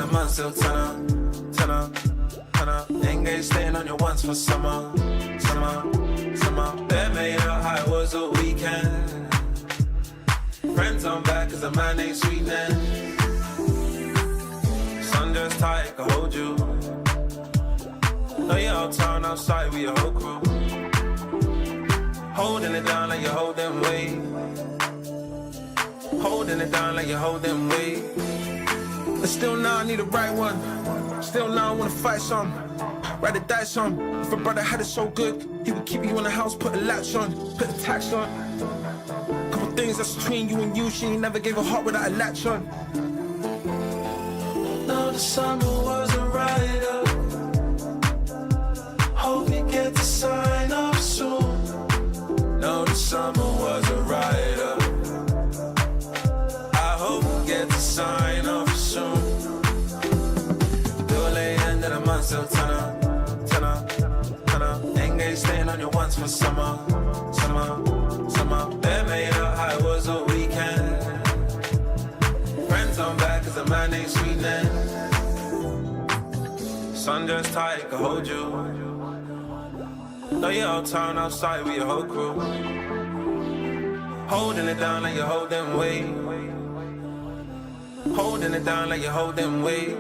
a month, still turn up. Engaged, staying on your ones for summer. They made up how it was a weekend. Friends on back cause the man ain't sweetening. Sun just tight, can hold you. Know you're out town outside with your whole crew. Holding it down like you're holding weight. Holding it down like you're holding weight. But still now I need the right one. Still now I wanna fight some. Ride the dice on. If a brother had it so good, he would keep you in the house, put a latch on, put the tax on. Couple things that's between you and you, she ain't never gave a heart without a latch on. Now the summer was a rider. Hope you get to sign up soon. Now the summer was a rider. I hope you get to sign up soon. Till the end of the month, still turn up. Engaged, staying on your ones for summer. They made up how it was a weekend. Friends on back cause the man ain't sweetening. Sun just tight, can hold you. Know you're out town outside with your whole crew. Holding it down like you're holding weight. Holding it down like you're holding weight.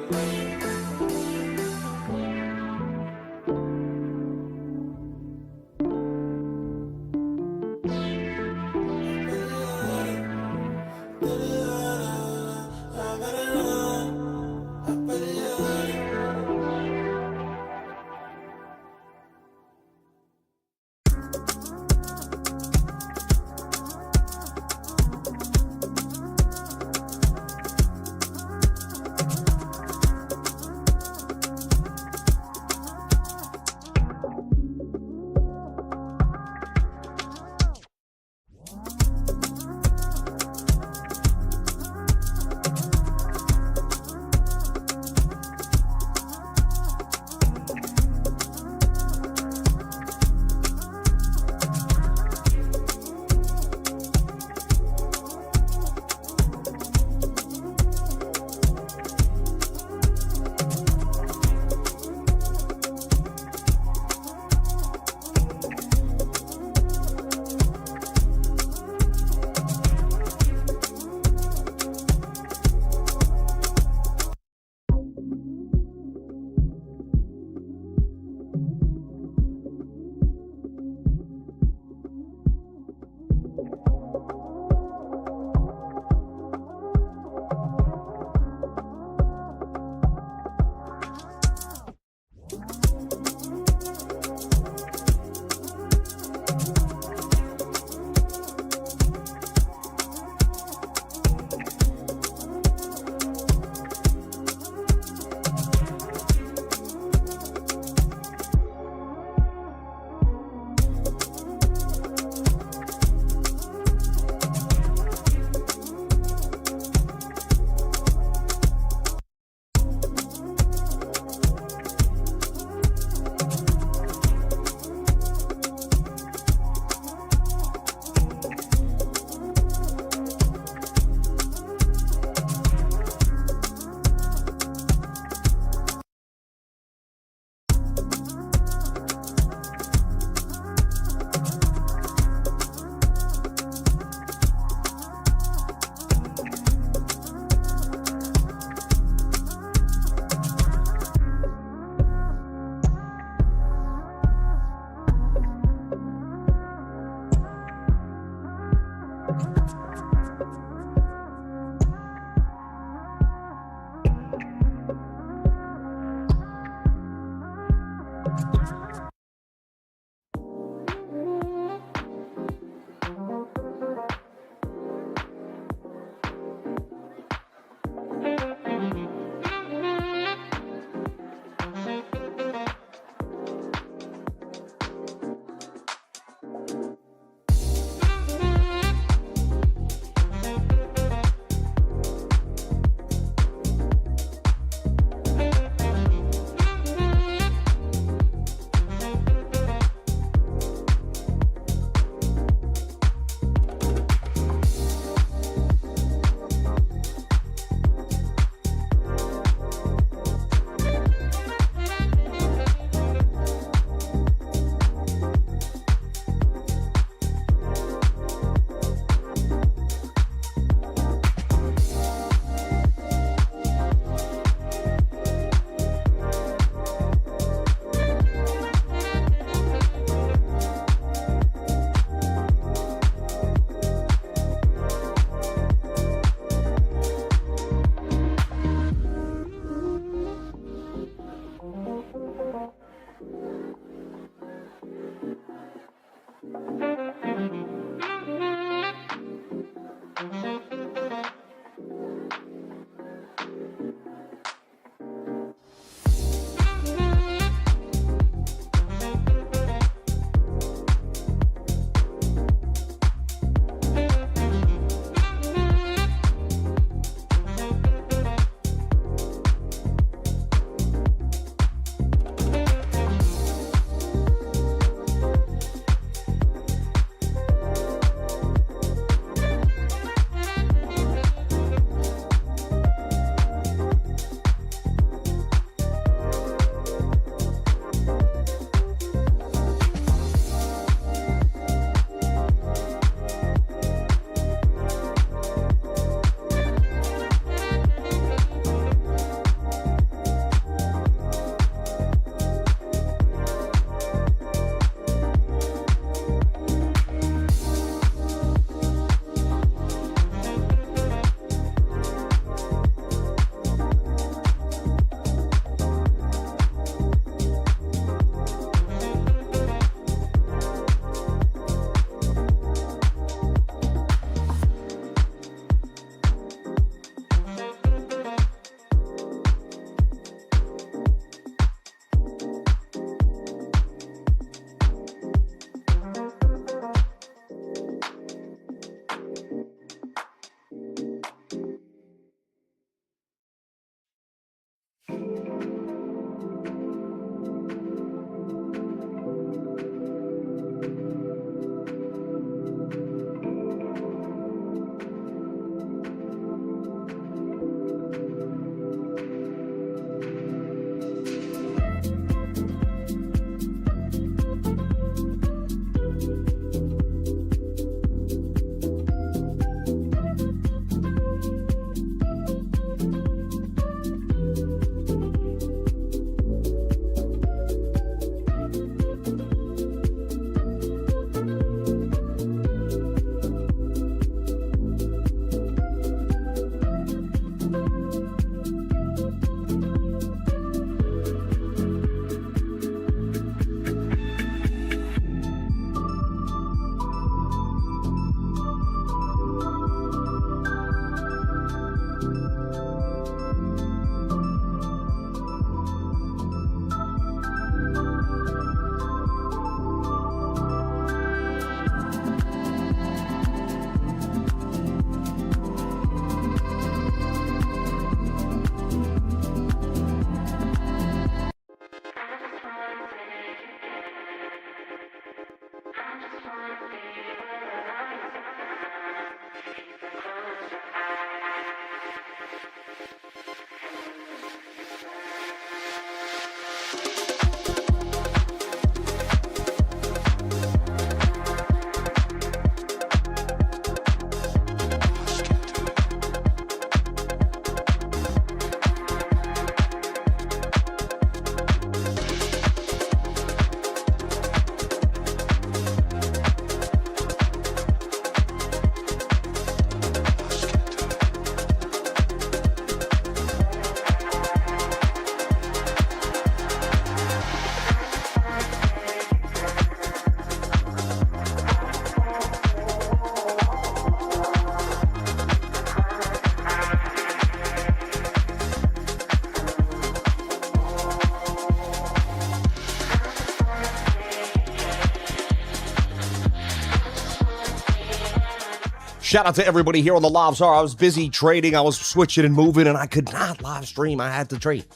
Shout out to everybody here on the live. Sorry, I was busy trading. I was switching and moving, and I could not live stream. I had to trade.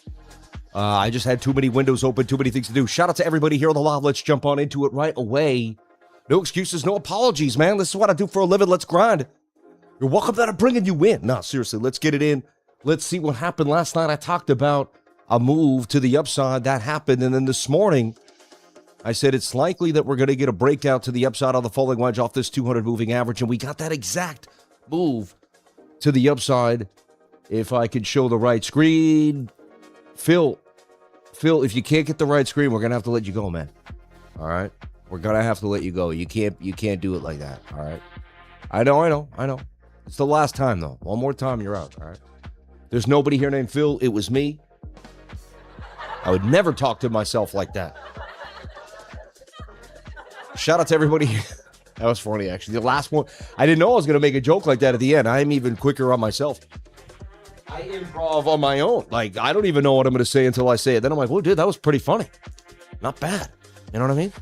I just had too many windows open, too many things to do. Shout out to everybody here on the live. Let's jump on into it right away. No excuses, no apologies, man. This is what I do for a living. Let's grind. You're welcome that I'm bringing you in. No, seriously, let's get it in. Let's see what happened last night. I talked about a move to the upside. That happened, and then this morning, I said it's likely that we're going to get a breakout to the upside on the falling wedge off this 200 moving average, and we got that exact move to the upside. If I could show the right screen. Phil, if you can't get the right screen, we're going to have to let you go, man. All right? We're going to have to let you go. You can't do it like that, all right? I know. It's the last time, though. One more time, you're out, all right? There's nobody here named Phil. It was me. I would never talk to myself like that. Shout out to everybody. That was funny, actually. The last one, I didn't know I was going to make a joke like that at the end. I'm even quicker on myself. I improv on my own. Like, I don't even know what I'm going to say until I say it. Then I'm like, well, dude, that was pretty funny. Not bad. You know what I mean?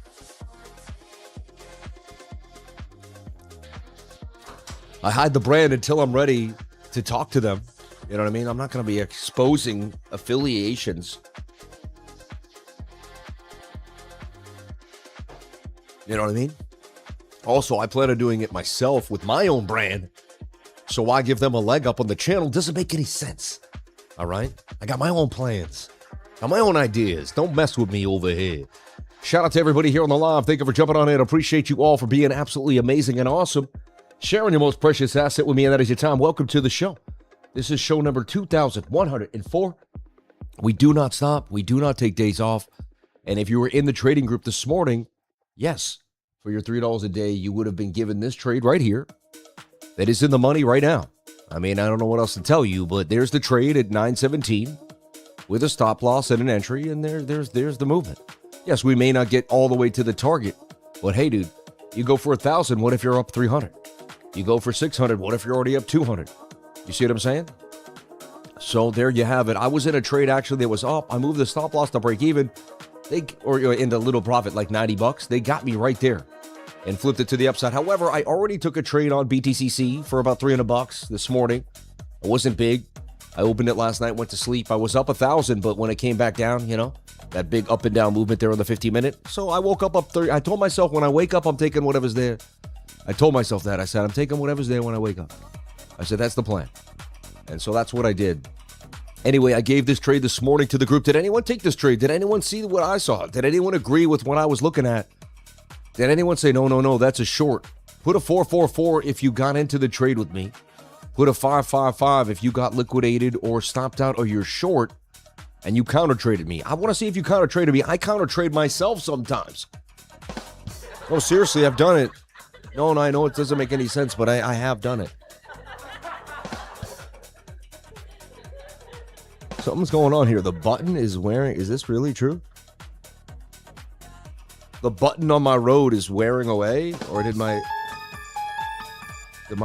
I hide the brand until I'm ready to talk to them. You know what I mean? I'm not going to be exposing affiliations. You know what I mean? Also, I plan on doing it myself with my own brand. So why give them a leg up on the channel? Doesn't make any sense. All right? I got my own plans. Got my own ideas. Don't mess with me over here. Shout out to everybody here on the live. Thank you for jumping on in. Appreciate you all for being absolutely amazing and awesome. Sharing your most precious asset with me, and that is your time. Welcome to the show. This is show number 2104. We do not stop. We do not take days off. And if you were in the trading group this morning, yes, for your $3 a day, you would have been given this trade right here that is in the money right now. I mean, I don't know what else to tell you, but there's the trade at 917 with a stop loss and an entry, and there's the movement. Yes, we may not get all the way to the target, but hey, dude, you go for 1,000, what if you're up 300? You go for 600, what if you're already up 200? You see what I'm saying? So there you have it. I was in a trade actually that was up. I moved the stop loss to break even. Or into little profit, like $90. They got me right there and flipped it to the upside. However, I already took a trade on BTCC for about $300 this morning. It wasn't big. I opened it last night, went to sleep. I was up 1,000, but when it came back down, you know, that big up and down movement there on the 50-minute. So I woke up 30. I told myself when I wake up, I'm taking whatever's there. I told myself that. I said, I'm taking whatever's there when I wake up. I said, that's the plan. And so that's what I did. Anyway, I gave this trade this morning to the group. Did anyone take this trade? Did anyone see what I saw? Did anyone agree with what I was looking at? Did anyone say, no, that's a short? Put a 444 if you got into the trade with me. Put a 555 if you got liquidated or stopped out or you're short and you counter traded me. I want to see if you counter traded me. I counter trade myself sometimes. No, seriously, I've done it. No, I know it doesn't make any sense, but I have done it. Something's going on here. The button is wearing... Is this really true? The button on my road is wearing away? Or did my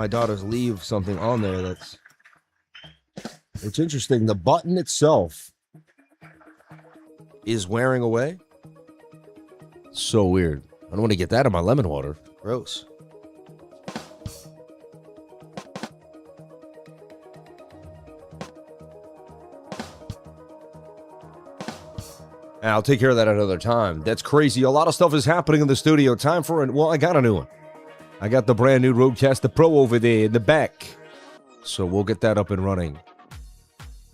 daughters leave something on there that's... It's interesting. The button itself is wearing away. So weird. I don't want to get that in my lemon water. Gross. I'll take care of that another time. That's crazy. A lot of stuff is happening in the studio. Time for it. Well, I got a new one. I got the brand new Rodecaster Pro over there in the back. So we'll get that up and running.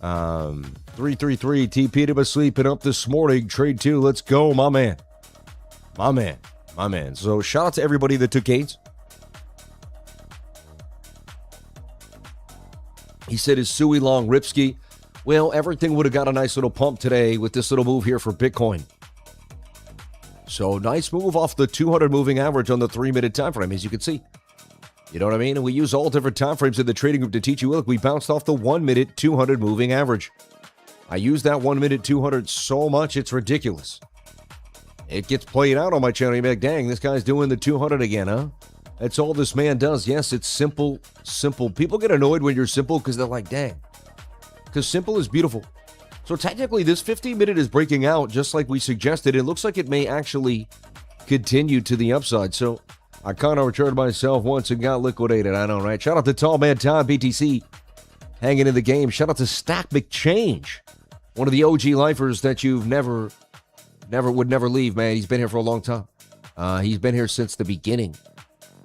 333 TP to sleeping up this morning. Trade 2. Let's go, my man. My man. So shout out to everybody that took gains. He said his Sui Long Ripsky. Well, everything would have got a nice little pump today with this little move here for Bitcoin. So nice move off the 200 moving average on the 3-minute time frame, as you can see. You know what I mean? And we use all different time frames in the trading group to teach you. Look, we bounced off the 1-minute 200 moving average. I use that 1-minute 200 so much, it's ridiculous. It gets played out on my channel. You're like, dang, this guy's doing the 200 again, huh? That's all this man does. Yes, it's simple. People get annoyed when you're simple because they're like, dang. Because simple is beautiful. So technically, this 15-minute is breaking out just like we suggested. It looks like it may actually continue to the upside. So I kind of returned myself once and got liquidated. I know, right? Shout out to Tall Man Tom BTC hanging in the game. Shout out to Stack McChange, one of the OG lifers that you've never would never leave, man. He's been here for a long time. He's been here since the beginning.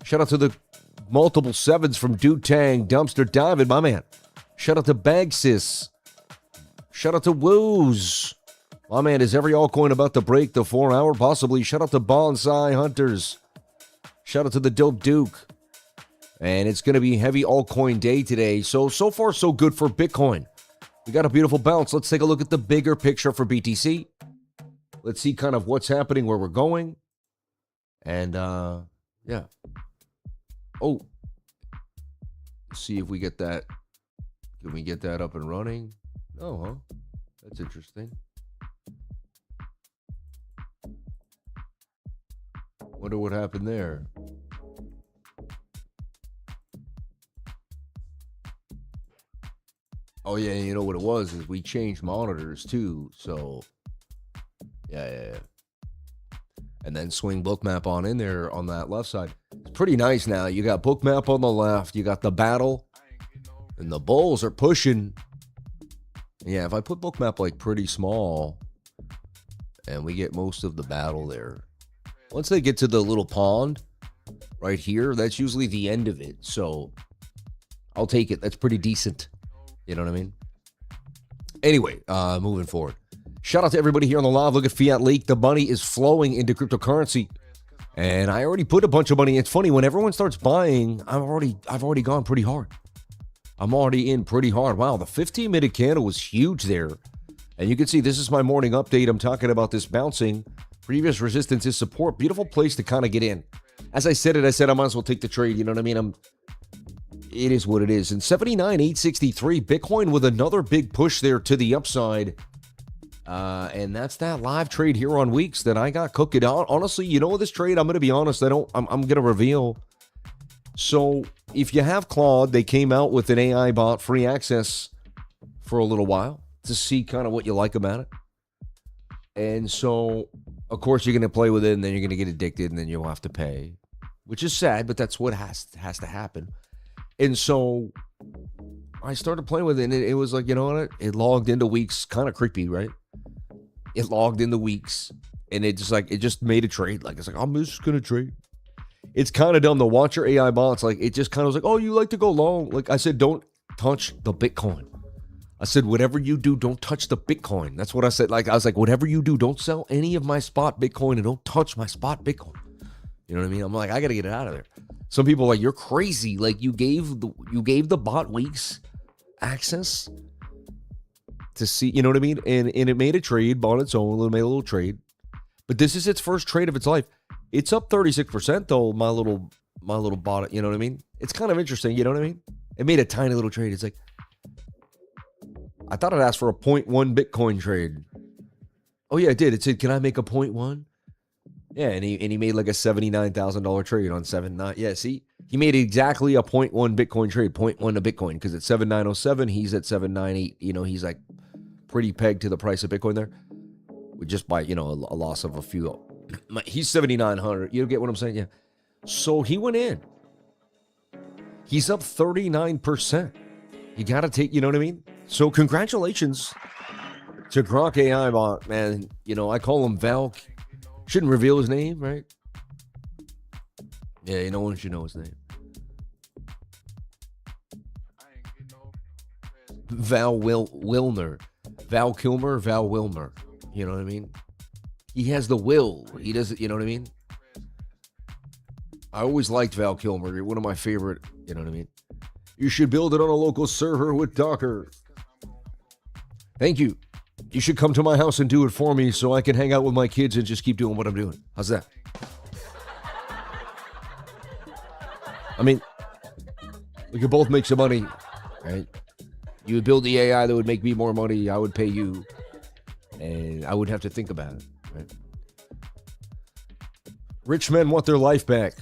Shout out to the multiple sevens from Dutang, Dumpster Diamond, my man. Shout out to Bagsis. Shout out to Woos. My man, is every altcoin about to break the 4 hour? Possibly. Shout out to Bonsai Hunters. Shout out to the Dope Duke. And it's going to be heavy altcoin day today. So far, so good for Bitcoin. We got a beautiful bounce. Let's take a look at the bigger picture for BTC. Let's see kind of what's happening, where we're going. And, yeah. Oh. Let's see if we get that. Can we get that up and running? Oh, huh? That's interesting. Wonder what happened there. Oh, yeah, you know what it was is we changed monitors, too. So, yeah. And then swing Bookmap on in there on that left side. It's pretty nice now. You got Bookmap on the left. You got the battle. And the bulls are pushing. Yeah, if I put Bookmap like pretty small and we get most of the battle there. Once they get to the little pond right here, that's usually the end of it. So I'll take it. That's pretty decent. You know what I mean? Anyway, moving forward. Shout out to everybody here on the live. Look at Fiat Leak. The money is flowing into cryptocurrency. And I already put a bunch of money. It's funny, when everyone starts buying, I've already gone pretty hard. I'm already in pretty hard. Wow, the 15-minute candle was huge there. And you can see this is my morning update. I'm talking about this bouncing. Previous resistance is support. Beautiful place to kind of get in. As I said I might as well take the trade. You know what I mean? It is what it is. And 79,863, Bitcoin with another big push there to the upside. And that's that live trade here on WEEX that I got cooking out. Honestly, you know this trade, I'm going to be honest, I'm going to reveal. So if you have Claude, they came out with an AI bot, free access for a little while to see kind of what you like about it. And so, of course, you're going to play with it, and then you're going to get addicted, and then you'll have to pay, which is sad, but that's what has to happen. And so I started playing with it, and it was like, you know what? It logged into WEEX, kind of creepy, right? It logged into WEEX, and it just made a trade. Like, it's like, I'm just going to trade. It's kind of dumb to watch your AI bots. Like, it just kind of was like, oh, you like to go long. Like I said, don't touch the Bitcoin. I said, whatever you do, don't touch the Bitcoin. That's what I said. Like, I was like, whatever you do, don't sell any of my spot Bitcoin and don't touch my spot Bitcoin. You know what I mean? I'm like, I got to get it out of there. Some people are like, you're crazy. Like, you gave the bot WEEX access to see, you know what I mean? And it made a trade on its own. It made a little trade. But this is its first trade of its life. It's up 36% though, my little bot, you know what I mean? It's kind of interesting, you know what I mean? It made a tiny little trade. It's like, I thought it asked for a 0.1 Bitcoin trade. Oh yeah, it did. It said, can I make a 0.1? Yeah, and he made like a $79,000 trade on 7.9. Yeah, see? He made exactly a 0.1 Bitcoin trade, 0.1 a Bitcoin, because at 7.907, he's at 7.98. You know, he's like pretty pegged to the price of Bitcoin there. Just by, you know, a loss of a few. He's 7,900. You get what I'm saying? Yeah. So he went in. He's up 39%. You got to take, you know what I mean? So congratulations to Grok AI bot, man. You know, I call him Val. Shouldn't reveal his name, right? Yeah, no one should know his name. Val Wilmer. Val Kilmer, Val Wilmer. You know what I mean? He has the will. He doesn't, you know what I mean? I always liked Val Kilmer. You're one of my favorite, you know what I mean? You should build it on a local server with Docker. Thank you. You should come to my house and do it for me so I can hang out with my kids and just keep doing what I'm doing. How's that? I mean, we could both make some money, right? You would build the AI that would make me more money. I would pay you. And I would have to think about it, right? Rich men want their life back.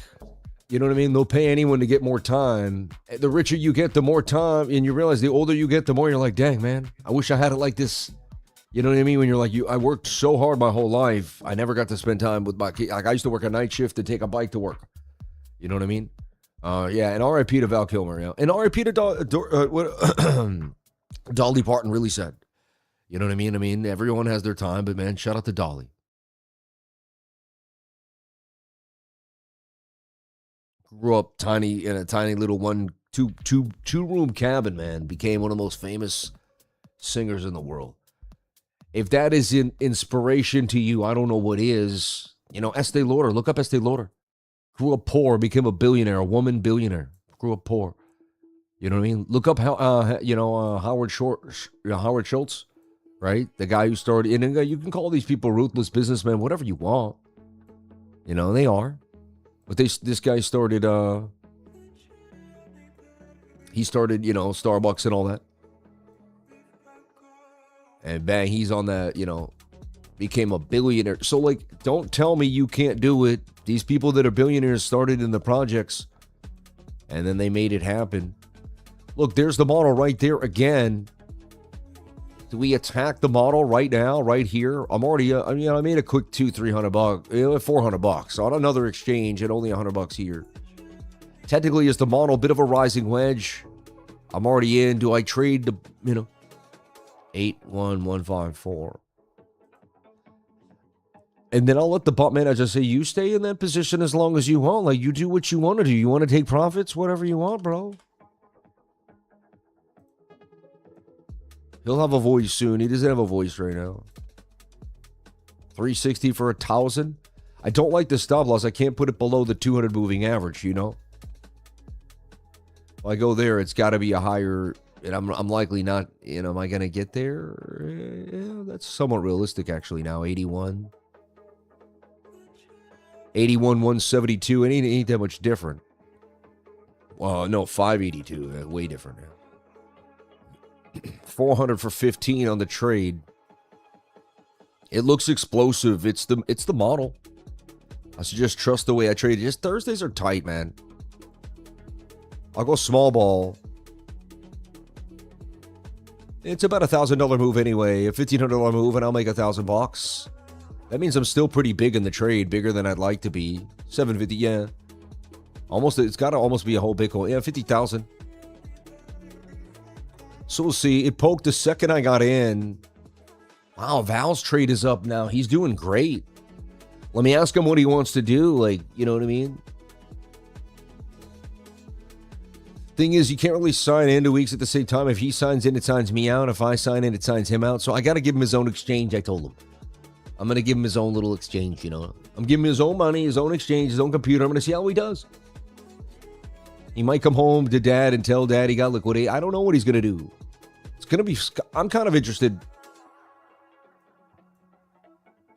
You know what I mean? They'll pay anyone to get more time. The richer you get, the more time. And you realize the older you get, the more you're like, dang, man, I wish I had it like this. You know what I mean? When you're like, I worked so hard my whole life. I never got to spend time with my kids. Like, I used to work a night shift and take a bike to work. You know what I mean? Yeah, and RIP to Val Kilmer, yeah. And RIP to what Dolly Parton really said. You know what I mean? I mean, everyone has their time, but man, shout out to Dolly. Grew up in a tiny little two-room cabin, man. Became one of the most famous singers in the world. If that is inspiration to you, I don't know what is. You know, Estee Lauder. Look up Estee Lauder. Grew up poor, became a billionaire, a woman billionaire. Grew up poor. You know what I mean? Look up how Howard Schultz, right? The guy who started. And you can call these people ruthless businessmen, whatever you want. You know, they are. But this guy started. He started, you know, Starbucks and all that. And bang, he's on that, you know, became a billionaire. So, like, don't tell me you can't do it. These people that are billionaires started in the projects, and then they made it happen. Look, there's the model right there again. Do we attack the model right now, right here? I'm already, I made a quick $200-300, $400 on another exchange at only $100 here. Technically, it's the model, bit of a rising wedge. I'm already in. Do I trade the, 81154? And then I'll let the bot manager say, you stay in that position as long as you want. Like, you do what you want to do. You want to take profits? Whatever you want, bro. He'll have a voice soon. He doesn't have a voice right now. 360 for 1,000. I don't like the stop loss. I can't put it below the 200 moving average, you know? If I go there, it's got to be a higher... And I'm likely not, am I going to get there? Yeah, that's somewhat realistic, actually, now. 81. 81, 172. It ain't that much different. Well, no, 582. Way different now. 400 for 15 on the trade. It looks explosive. It's the model. I should just trust the way I trade. Just Thursdays are tight, man. I'll go small ball. It's about $1,000 move anyway. A $1,500 move, and I'll make $1,000. That means I'm still pretty big in the trade, bigger than I'd like to be. 750, yeah. Almost, it's got to almost be a whole Bitcoin. Yeah, 50,000. So we'll see. It poked the second I got in. Wow, Val's trade is up now. He's doing great. Let me ask him what he wants to do. Like, you know what I mean? Thing is, you can't really sign into WEEX at the same time. If he signs in, it signs me out. If I sign in, it signs him out. So I got to give him his own exchange, I told him. I'm going to give him his own little exchange, you know. I'm giving him his own money, his own exchange, his own computer. I'm going to see how he does. He might come home to dad and tell dad he got liquidated. I don't know what he's going to do. It's going to be... I'm kind of interested.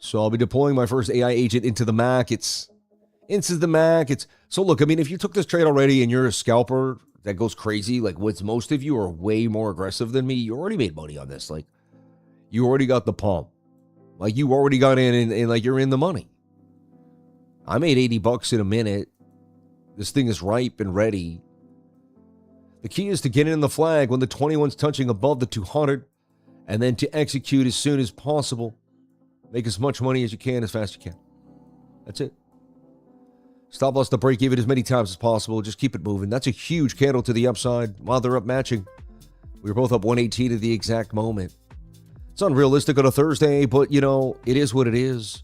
So I'll be deploying my first AI agent into the Mac. It's the Mac. So look, I mean, if you took this trade already and you're a scalper that goes crazy, like what's most of you are way more aggressive than me, you already made money on this. Like, you already got the pump. Like, you already got in and like you're in the money. I made $80 in a minute. This thing is ripe and ready. The key is to get in the flag when the 21's touching above the 200 and then to execute as soon as possible. Make as much money as you can, as fast as you can. That's it. Stop loss to break even as many times as possible. Just keep it moving. That's a huge candle to the upside while they're up matching. We were both up 118 at the exact moment. It's unrealistic on a Thursday, but, you know, it is what it is.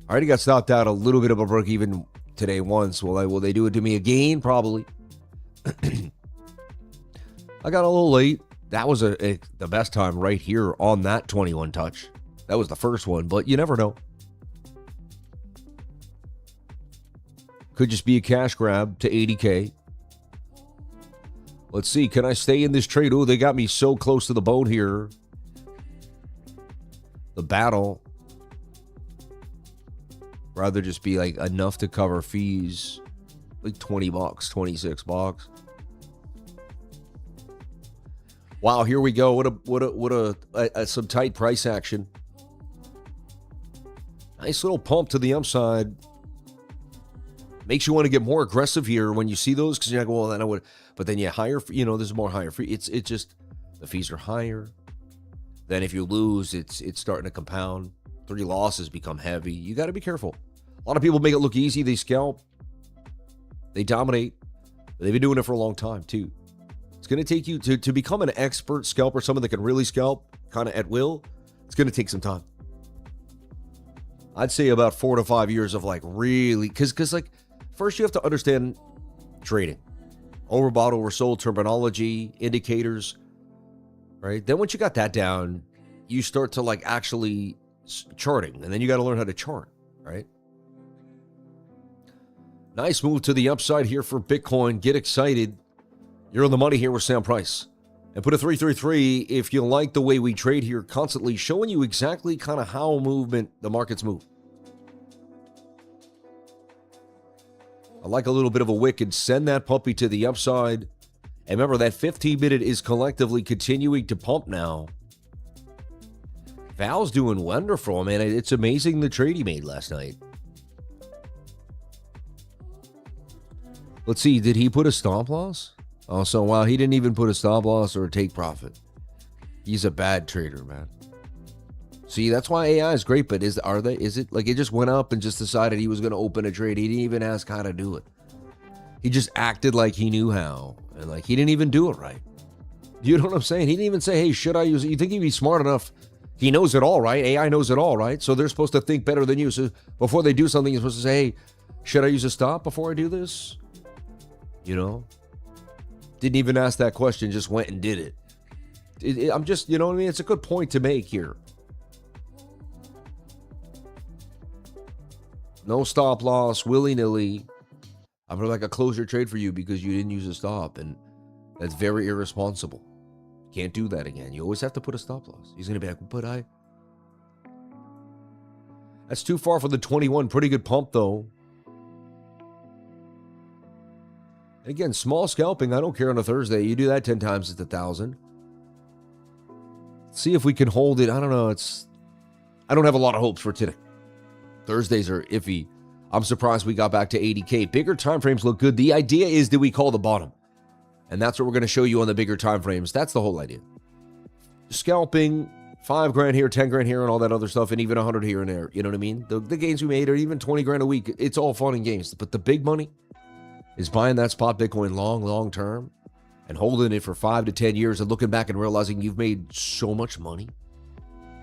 I already got stopped out a little bit of a break even today once. Will they do it to me again? Probably. I got a little late. That was the best time right here on that 21 touch. That was the first one, but you never know. Could just be a cash grab to 80K. Let's see. Can I stay in this trade? Oh, they got me so close to the bone here. The battle. Rather just be like enough to cover fees. Like $20, $26. Wow, here we go. What some tight price action. Nice little pump to the upside. Makes you want to get more aggressive here when you see those, because you're like, well, then I would. But then you higher, there's more higher fee. It's just the fees are higher. Then if you lose, it's starting to compound. 3 losses become heavy. You got to be careful. A lot of people make it look easy. They scalp. They dominate. They've been doing it for a long time, too. It's going to take you to become an expert scalper, someone that can really scalp kind of at will. It's going to take some time. I'd say about 4 to 5 years of like really, because like first you have to understand trading, overbought, oversold, terminology, indicators, right? Then once you got that down, you start to like actually charting, and then you got to learn how to chart, right? Nice move to the upside here for Bitcoin. Get excited. You're on the money here with Sam Price. And put a 333 if you like the way we trade here, constantly showing you exactly kind of how the markets move. I like a little bit of a wick and send that puppy to the upside. And remember, that 15-minute is collectively continuing to pump now. Val's doing wonderful, man. It's amazing the trade he made last night. Let's see, did he put a stop loss? Oh, so wow, he didn't even put a stop loss or a take profit. He's a bad trader, man. See, that's why AI is great, but is it like it just went up and just decided he was going to open a trade? He didn't even ask how to do it. He just acted like he knew how, and like he didn't even do it right. You know what I'm saying? He didn't even say, hey, should I use it? You think he'd be smart enough? He knows it all, right? AI knows it all, right? So they're supposed to think better than you. So before they do something, you're supposed to say, hey, should I use a stop before I do this? You know? Didn't even ask that question, just went and did it. I'm just, you know what I mean? It's a good point to make here. No stop loss, willy-nilly. I'm like a close your trade for you because you didn't use a stop, and that's very irresponsible. Can't do that again. You always have to put a stop loss. He's going to be like, but that's too far for the 21. Pretty good pump, though. And again, small scalping, I don't care on a Thursday. You do that 10 times, it's 1,000. See if we can hold it. I don't know. I don't have a lot of hopes for today. Thursdays are iffy. I'm surprised we got back to 80K. Bigger time frames look good. The idea is, do we call the bottom? And that's what we're going to show you on the bigger time frames. That's the whole idea. Scalping, $5,000 here, $10,000 here, and all that other stuff, and even 100 here and there. You know what I mean? The gains we made, or even 20 grand a week, it's all fun and games. But the big money is buying that spot Bitcoin long term and holding it for 5 to 10 years and looking back and realizing you've made so much money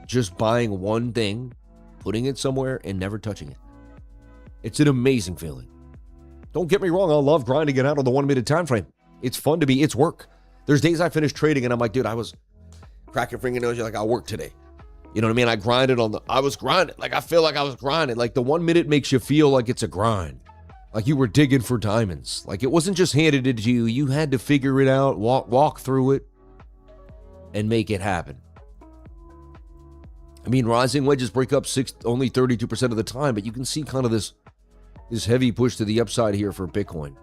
just buying one thing, putting it somewhere, and never touching it. It's an amazing feeling. Don't get me wrong, I love grinding it out on the 1 minute time frame. It's fun to be, it's work. There's days I finish trading and I'm like, dude, I was cracking fingernails, you're like, I'll work today. You know what I mean? I was grinding. Like, I feel like I was grinding. Like, the 1 minute makes you feel like it's a grind. Like you were digging for diamonds. Like, it wasn't just handed to you. You had to figure it out, walk through it, and make it happen. I mean, rising wedges break up only 32% of the time, but you can see kind of this heavy push to the upside here for Bitcoin.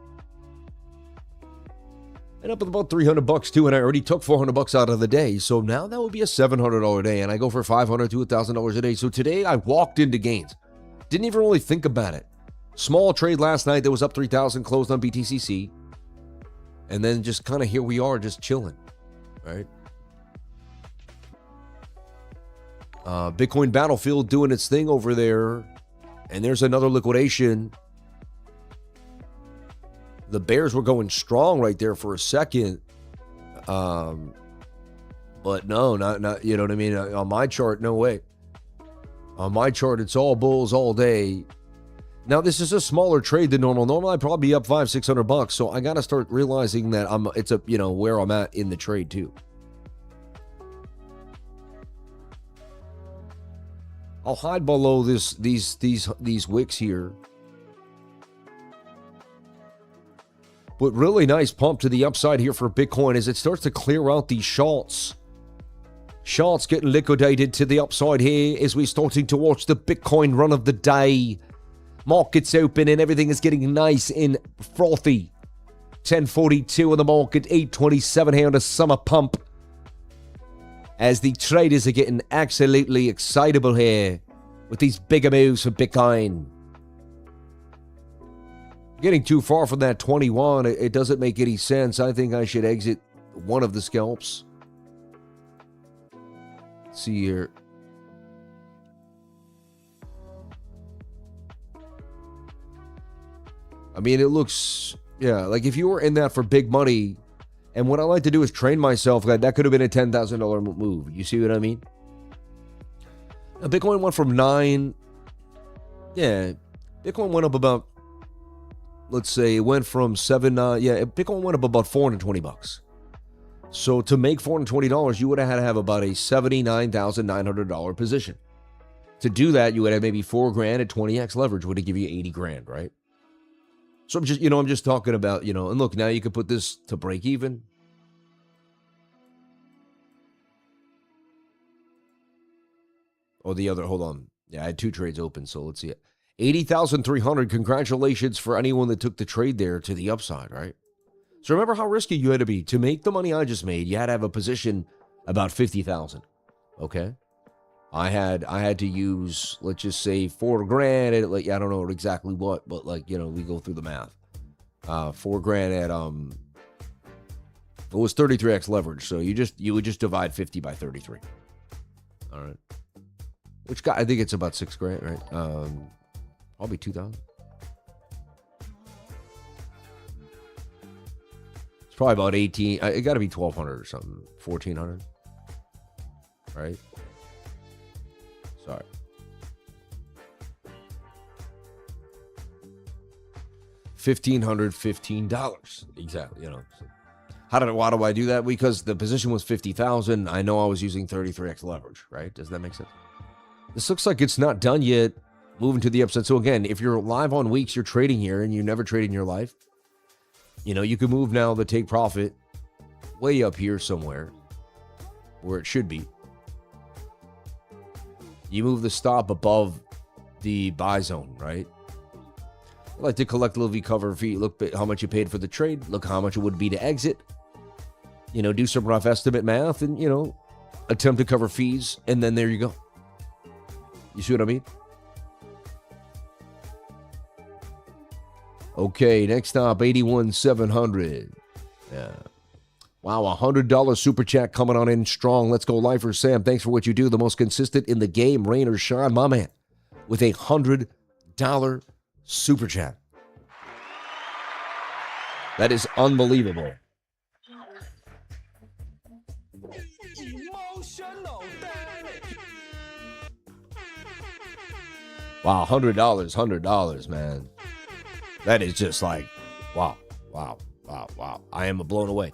And up at about $300 too, and I already took $400 out of the day. So now that would be a $700 day, and I go for $500 to $1,000 a day. So today I walked into gains. Didn't even really think about it. Small trade last night that was up 3,000, closed on BTCC. And then just kind of here we are, just chilling, right? Bitcoin Battlefield doing its thing over there. And there's another liquidation. The bears were going strong right there for a second. But no, not you know what I mean? On my chart, no way. On my chart, it's all bulls all day. Now, this is a smaller trade than normal. Normally, I'd probably be up $500-600. So I got to start realizing that it's where I'm at in the trade too. I'll hide below these wicks here. But really nice pump to the upside here for Bitcoin as it starts to clear out these shorts. Shorts getting liquidated to the upside here as we're starting to watch the Bitcoin run of the day. Markets open and everything is getting nice and frothy. 10:42 on the market, 8:27 here on the summer pump. As the traders are getting absolutely excitable here with these bigger moves for Bitcoin. Getting too far from that 21, it doesn't make any sense. I think I should exit one of the scalps. Let's see here. I mean, it looks, yeah, like if you were in that for big money, and what I like to do is train myself, that could have been a $10,000 move. You see what I mean? Bitcoin went from 9, yeah, Bitcoin went up about, let's say it went from 7, Bitcoin went up about $420. So to make $420, you would have had to have about a $79,900 position. To do that, you would have maybe $4,000 at 20x leverage would have give you $80,000, right? So I'm just talking about, and look, now you can put this to break even. Or the other, hold on. Yeah, I had 2 trades open, so let's see it. 80,300. Congratulations for anyone that took the trade there to the upside, right? So remember how risky you had to be. To make the money I just made, you had to have a position about 50,000. Okay? I had to use, let's just say, $4,000 at, like, I don't know exactly what, but like, we go through the math. $4,000 at it was 33x leverage, so you would just divide 50 by 33. All right. Which I think it's about $6,000, right? Probably 2,000. It's probably about 18. It got to be 1,200 or something. 1,400. Right? Sorry. $1,515. Exactly. Why do I do that? Because the position was 50,000. I know I was using 33x leverage, right? Does that make sense? This looks like it's not done yet. Moving to the upside. So again, if you're live on Weeks, you're trading here and you never traded in your life, you can move now the take profit way up here somewhere where it should be. You move the stop above the buy zone, right? I like to collect a little V-cover fee. Look at how much you paid for the trade. Look how much it would be to exit. Do some rough estimate math and, attempt to cover fees. And then there you go. You see what I mean? Okay, next up, 81,700. Yeah. Wow, $100 super chat coming on in strong. Let's go, Lifer Sam. Thanks for what you do. The most consistent in the game, rain or shine, my man, with a $100 super chat. That is unbelievable. Wow, $100, man. That is just like, wow. I am blown away.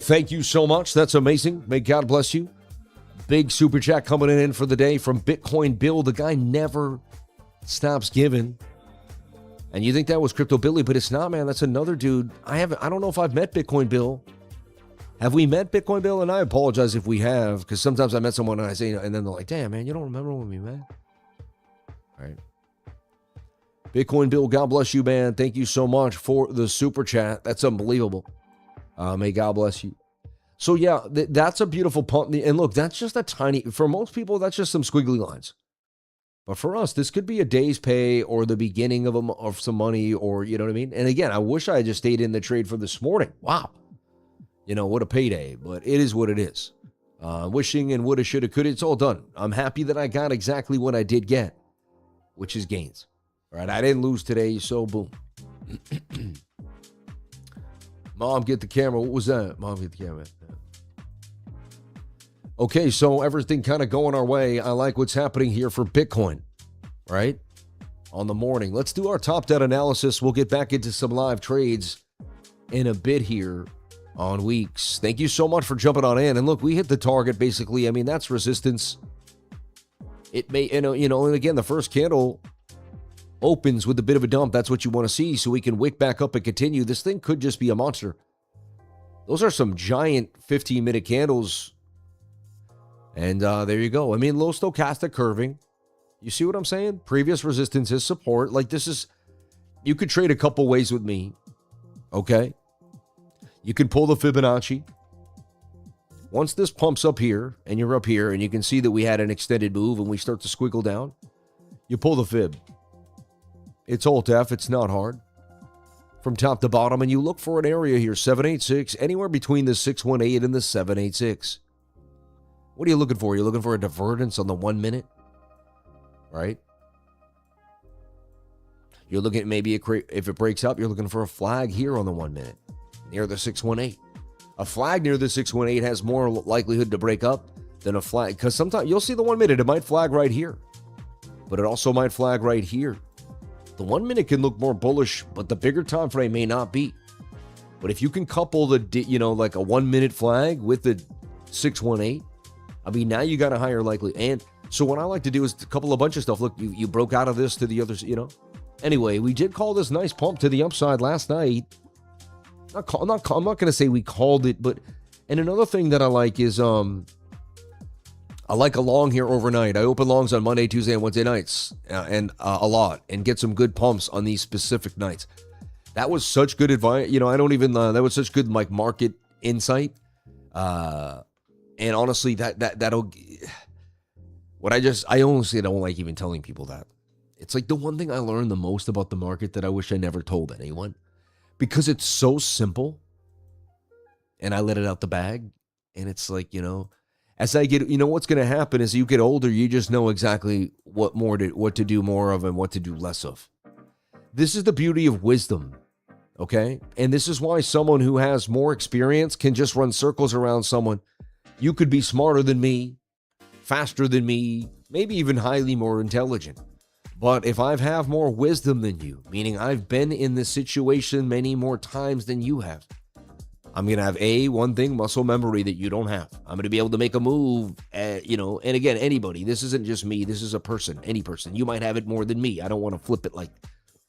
Thank you so much. That's amazing. May God bless you. Big super chat coming in for the day from Bitcoin Bill. The guy never stops giving. And you think that was Crypto Billy, but it's not, man. That's another dude. I don't know if I've met Bitcoin Bill. Have we met Bitcoin Bill? And I apologize if we have, because sometimes I met someone and I say, and then they're like, damn, man, you don't remember when we met? All right. Bitcoin Bill, God bless you, man. Thank you so much for the super chat. That's unbelievable. May God bless you. So, yeah, that's a beautiful pump. And look, that's just a tiny, for most people, that's just some squiggly lines. But for us, this could be a day's pay or the beginning of some money, or, you know what I mean? And again, I wish I had just stayed in the trade for this morning. Wow. What a payday. But it is what it is. Wishing and woulda, shoulda, coulda, it's all done. I'm happy that I got exactly what I did get, which is gains. All right, I didn't lose today, so boom. Mom, get the camera. What was that? Mom, get the camera. Okay, so everything kind of going our way. I like what's happening here for Bitcoin, right? On the morning. Let's do our top debt analysis. We'll get back into some live trades in a bit here on Weeks. Thank you so much for jumping on in. And look, we hit the target, basically. I mean, that's resistance. It may, and again, the first candle opens with a bit of a dump. That's what you want to see, so we can wick back up and continue. This thing could just be a monster. Those are some giant 15-minute candles. And there you go. I mean, low stochastic curving. You see what I'm saying? Previous resistance is support. Like, this is, you could trade a couple ways with me. Okay? You can pull the Fibonacci. Once this pumps up here, and you're up here, and you can see that we had an extended move, and we start to squiggle down, you pull the Fib. It's Alt-F. It's not hard. From top to bottom, and you look for an area here, 786, anywhere between the 618 and the 786. What are you looking for? You're looking for a divergence on the 1 minute, right? You're looking at maybe if it breaks up, you're looking for a flag here on the 1 minute near the 618. A flag near the 618 has more likelihood to break up than a flag, because sometimes you'll see the 1 minute, it might flag right here, but it also might flag right here. The 1 minute can look more bullish, but the bigger time frame may not be. But if you can couple the, like a 1 minute flag with the 618, I mean, now you got a higher likely. And so what I like to do is couple a bunch of stuff. Look, you broke out of this to the others, Anyway, we did call this nice pump to the upside last night. I'm not going to say we called it, but, and another thing that I like is, I like a long here overnight. I open longs on Monday, Tuesday, and Wednesday nights, and a lot, and get some good pumps on these specific nights. That was such good advice. I don't even, that was such good, like, market insight. And honestly, that'll, I honestly don't like even telling people that. It's like the one thing I learned the most about the market that I wish I never told anyone, because it's so simple, and I let it out the bag, and it's like, as I get, what's going to happen is you get older, you just know exactly what to do more of and what to do less of. This is the beauty of wisdom, okay? And this is why someone who has more experience can just run circles around someone. You could be smarter than me, faster than me, maybe even highly more intelligent. But if I have more wisdom than you, meaning I've been in this situation many more times than you have, I'm going to have one thing, muscle memory that you don't have. I'm going to be able to make a move, and again, anybody. This isn't just me. This is a person, any person. You might have it more than me. I don't want to flip it like,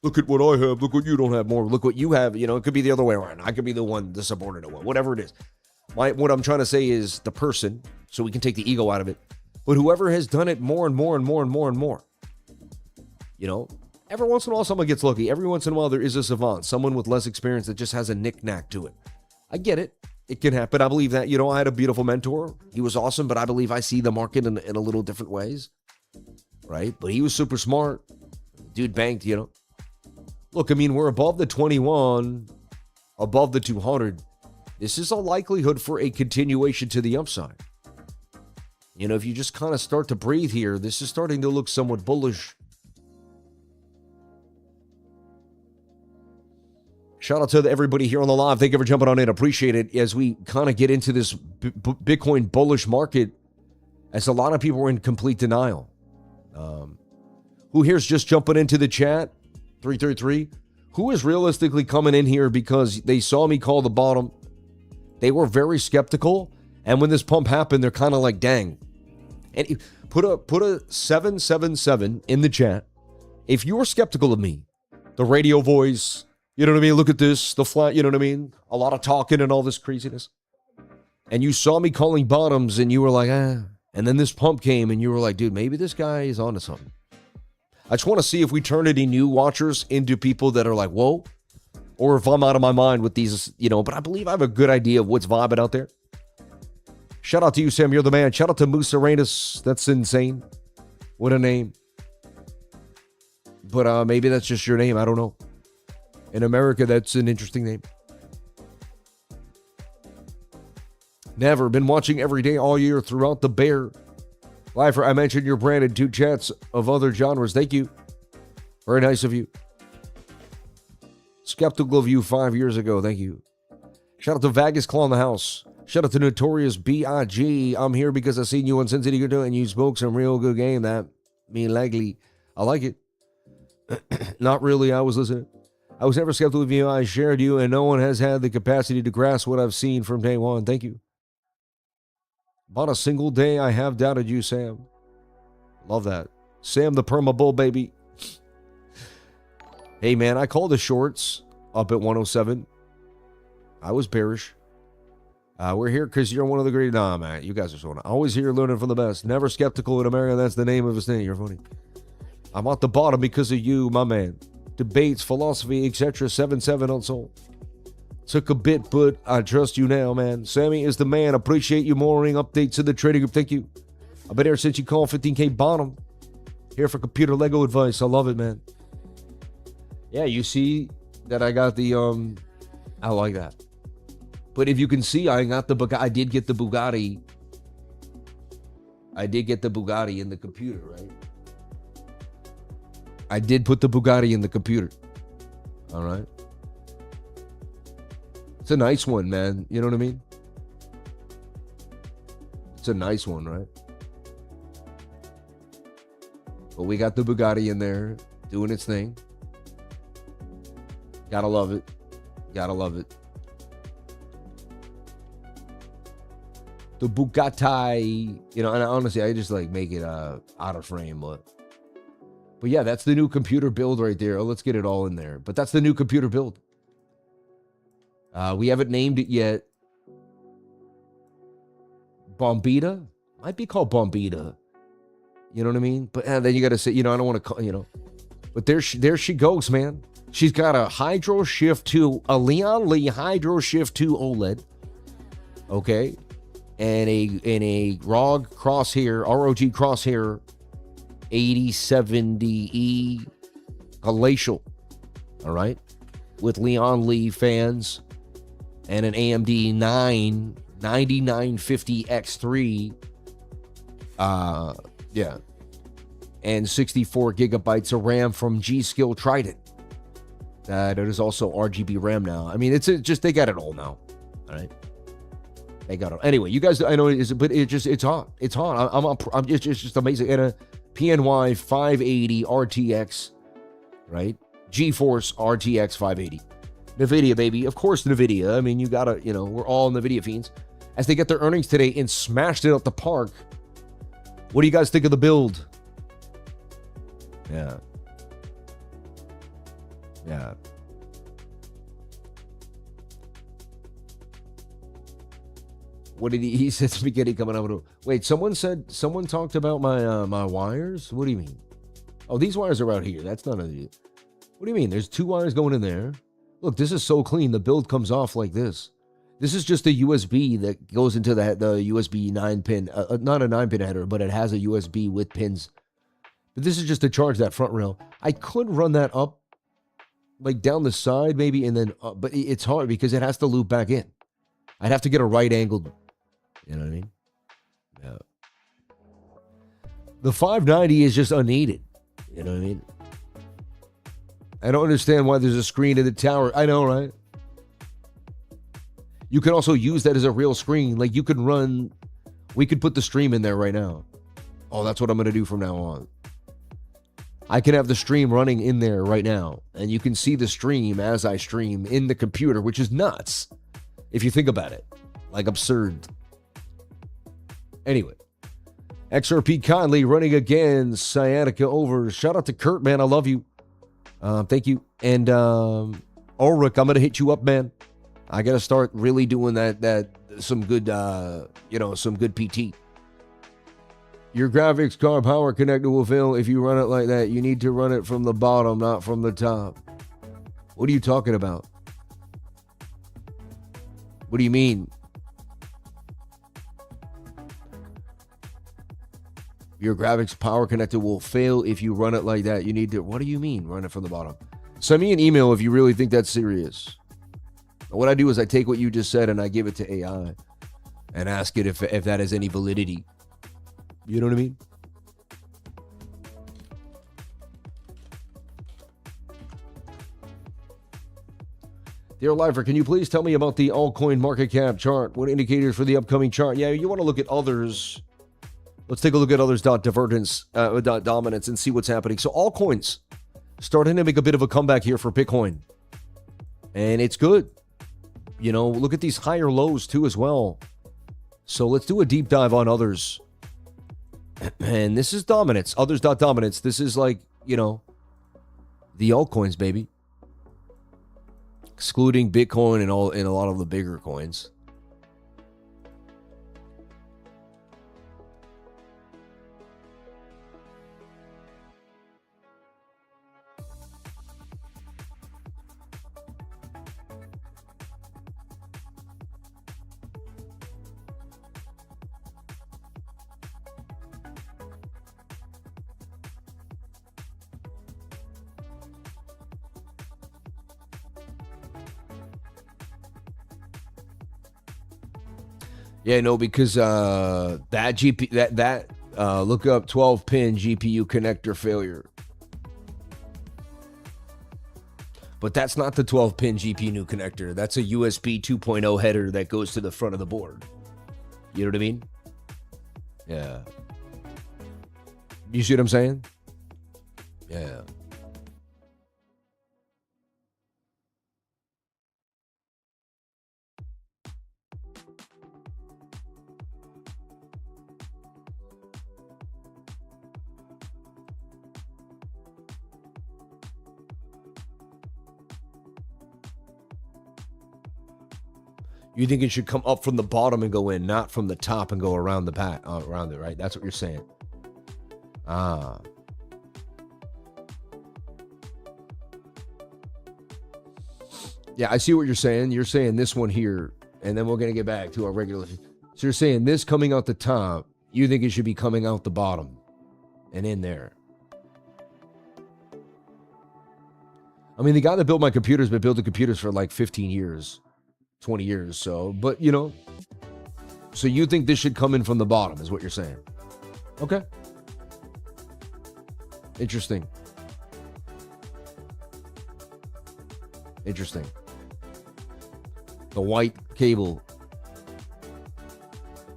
look at what I have. Look what you don't have more. Look what you have. It could be the other way around. I could be the subordinate one, whatever it is. What I'm trying to say is the person, so we can take the ego out of it. But whoever has done it more and more and more and more and more. Every once in a while someone gets lucky. Every once in a while there is a savant, someone with less experience that just has a knick-knack to it. I get it. It can happen. I believe that. I had a beautiful mentor. He was awesome, but I believe I see the market in a little different ways. Right? But he was super smart. Dude banked, Look, I mean, we're above the 21, above the 200. This is a likelihood for a continuation to the upside. If you just kind of start to breathe here, this is starting to look somewhat bullish. Shout out to everybody here on the live. Thank you for jumping on in. Appreciate it. As we kind of get into this Bitcoin bullish market, as a lot of people are in complete denial. Who here's just jumping into the chat? 333. Who is realistically coming in here because they saw me call the bottom? They were very skeptical. And when this pump happened, they're kind of like, dang. And put a 777 in the chat. If you were skeptical of me, the radio voice, you know what I mean? Look at this, the flat, you know what I mean? A lot of talking and all this craziness. And you saw me calling bottoms and you were like, ah. And then this pump came and you were like, dude, maybe this guy is onto something. I just want to see if we turn any new watchers into people that are like, whoa. Or if I'm out of my mind with these, but I believe I have a good idea of what's vibing out there. Shout out to you, Sam. You're the man. Shout out to Moose Arenas. That's insane. What a name. But maybe that's just your name. I don't know. In America, that's an interesting name. Never been watching every day all year throughout the bear. Lifer, I mentioned your brand in 2 chats of other genres. Thank you. Very nice of you. Skeptical of you 5 years ago. Thank you. Shout out to Vagus Claw in the house. Shout out to Notorious B.I.G. I'm here because I seen you on Sin City Good and you spoke some real good game. That me likely. I like it. Not really. I was listening. I was never skeptical of you. I shared you, and no one has had the capacity to grasp what I've seen from day one. Thank you. About a single day, I have doubted you, Sam. Love that. Sam the Perma Bull, baby. Hey, man, I called the shorts up at 107. I was bearish. We're here because you're one of the great... Nah, man, you guys are so... Always here learning from the best. Never skeptical in America. That's the name of his name. You're funny. I'm at the bottom because of you, my man. Debates, philosophy, etc. 7-7 on soul. Took a bit, but I trust you now, man. Sammy is the man. Appreciate you mooring updates to the trading group. Thank you. I've been here since you called 15K bottom. Here for computer Lego advice. I love it, man. Yeah, you see that I got the I like that. But if you can see, I got the Bugatti. I did get the Bugatti. I did get the Bugatti in the computer, right? I did put the Bugatti in the computer. All right. It's a nice one, man. You know what I mean? It's a nice one, right? But we got the Bugatti in there doing its thing. Gotta love it. Gotta love it. The Bugatti, you know, and honestly, I just like make it out of frame, but yeah, that's the new computer build right there. Oh, let's get it all in there. But that's the new computer build. We haven't named it yet. Bombita? Might be called Bombita. You know what I mean? But then you got to say, you know, I don't want to call, you know. But there she goes, man. She's got a Hydro Shift 2, a Leon Lee Hydro Shift 2 OLED. Okay. And a ROG Crosshair 8070E Glacial. All right. With Leon Lee fans and an AMD 9950X3. Yeah. And 64 gigabytes of RAM from G-Skill Trident. That is also RGB RAM now. I mean, it's just, they got it all now. All right. They got it. Anyway, you guys, I know it is, but it's hot. It's hot. It's just amazing. And a PNY 580 RTX, right? GeForce RTX 580. NVIDIA, baby. Of course, NVIDIA. I mean, you gotta, you know, we're all NVIDIA fiends. As they get their earnings today and smashed it up the park. What do you guys think of the build? Yeah. Yeah. What did he said spaghetti coming out with? Wait, someone talked about my my wires? What do you mean? Oh, these wires are out here. That's not a. What do you mean? There's two wires going in there. Look, this is so clean. The build comes off like this. This is just a USB that goes into the USB 9-pin, not a 9-pin header, but it has a USB with pins. But this is just to charge that front rail. I could run that up, like down the side maybe, and then, but it's hard because it has to loop back in. I'd have to get a right angled, you know what I mean? Yeah. The 590 is just unneeded, you know what I mean? I don't understand why there's a screen in the tower. I know, right? You can also use that as a real screen. Like you could run, we could put the stream in there right now. Oh, that's what I'm going to do from now on. I can have the stream running in there right now. And you can see the stream as I stream in the computer, which is nuts. If you think about it. Like absurd. Anyway. XRP Conley running again. Sciatica over. Shout out to Kurt, man. I love you. Thank you. And Ulrich, I'm going to hit you up, man. I got to start really doing that some good, some good PT. Your graphics card power connector will fail if you run it like that. You need to run it from the bottom, not from the top. What are you talking about? What do you mean? Your graphics power connector will fail if you run it like that. You need to, what do you mean, run it from the bottom? Send me an email if you really think that's serious. What I do is I take what you just said and I give it to AI and ask it if that has any validity. You know what I mean? Dear Lifer, can you please tell me about the altcoin market cap chart? What indicators for the upcoming chart? Yeah, you want to look at others. Let's take a look at others .dominance and see what's happening. So altcoins starting to make a bit of a comeback here for Bitcoin. And it's good. You know, look at these higher lows too as well. So let's do a deep dive on others. And this is dominance. Others.dominance. This is like, you know, the altcoins, baby. Excluding Bitcoin and a lot of the bigger coins. Yeah, no, because look up 12-pin GPU connector failure. But that's not the 12-pin GPU connector. That's a USB 2.0 header that goes to the front of the board. You know what I mean? Yeah. You see what I'm saying? Yeah. You think it should come up from the bottom and go in, not from the top and go around the pack, around it, right? That's what you're saying. Ah. Yeah, I see what you're saying. You're saying this one here, and then we're going to get back to our regular. So you're saying this coming out the top, you think it should be coming out the bottom and in there. I mean, the guy that built my computers been building computers for like 15 years. 20 years, so, but you know, so you think this should come in from the bottom is what you're saying. Okay. Interesting. Interesting. The white cable.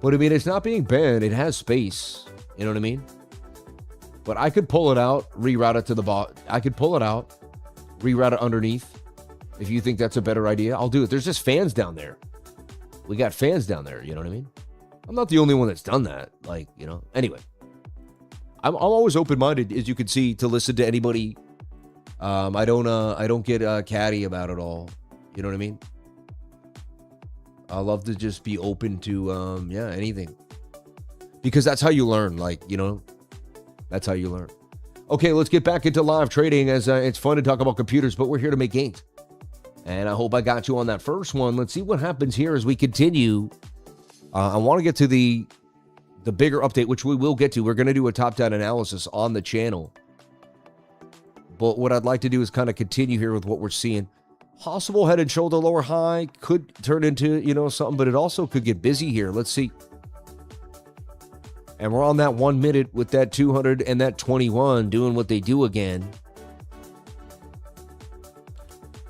But I mean, it's not being banned. It has space. You know what I mean? But I could pull it out, reroute it to the bottom. I could pull it out, reroute it underneath. If you think that's a better idea, I'll do it. There's just fans down there. We got fans down there. You know what I mean? I'm not the only one that's done that. Like, you know, anyway, I'm always open-minded, as you can see, to listen to anybody. I don't get catty about it all. You know what I mean? I love to just be open to, yeah, anything. Because that's how you learn. Like, you know, that's how you learn. Okay, let's get back into live trading, as it's fun to talk about computers, but we're here to make gains. And I hope I got you on that first one. Let's see what happens here as we continue. I want to get to the bigger update, which we will get to. We're going to do a top-down analysis on the channel. But what I'd like to do is kind of continue here with what we're seeing. Possible head and shoulder lower high could turn into, you know, something, but it also could get busy here. Let's see. And we're on that 1 minute with that 200 and that 21 doing what they do again.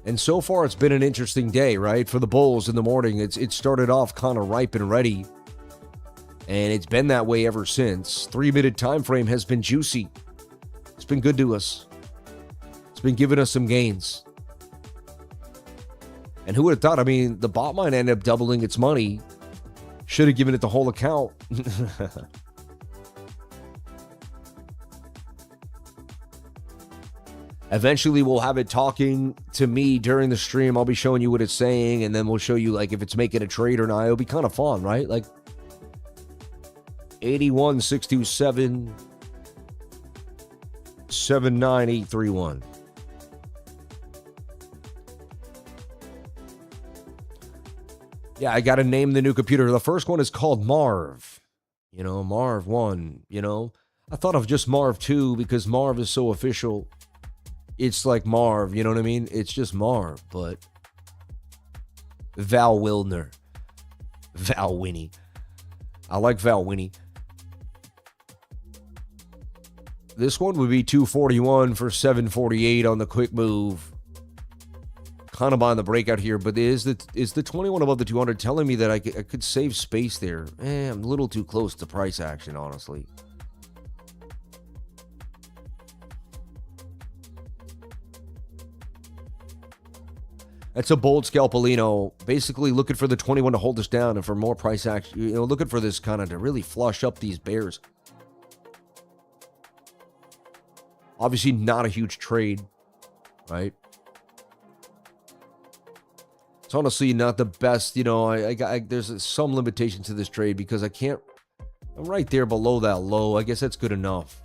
And so far, it's been an interesting day, right? For the bulls in the morning, it started off kind of ripe and ready. And it's been that way ever since. 3-minute time frame has been juicy. It's been good to us. It's been giving us some gains. And who would have thought? I mean, the bot might end up doubling its money. Should have given it the whole account. Eventually, we'll have it talking to me during the stream. I'll be showing you what it's saying, and then we'll show you, like, if it's making a trade or not. It'll be kind of fun, right? Like, 81-627 79831. Yeah, I got to name the new computer. The first one is called Marv. You know, Marv 1, you know. I thought of just Marv 2 because Marv is so official. It's like Marv, you know what I mean? It's just Marv, but Val Wilner. Val Winnie. I like Val Winnie. This one would be 241 for 748 on the quick move. Kind of buying the breakout here, but is the 21 above the 200 telling me that I could save space there? I'm a little too close to price action, honestly. That's a bold scalpelino, basically looking for the 21 to hold us down and for more price action, you know, looking for this kind of to really flush up these bears. Obviously not a huge trade, right? It's honestly not the best, you know, there's some limitation to this trade because I'm right there below that low. I guess that's good enough.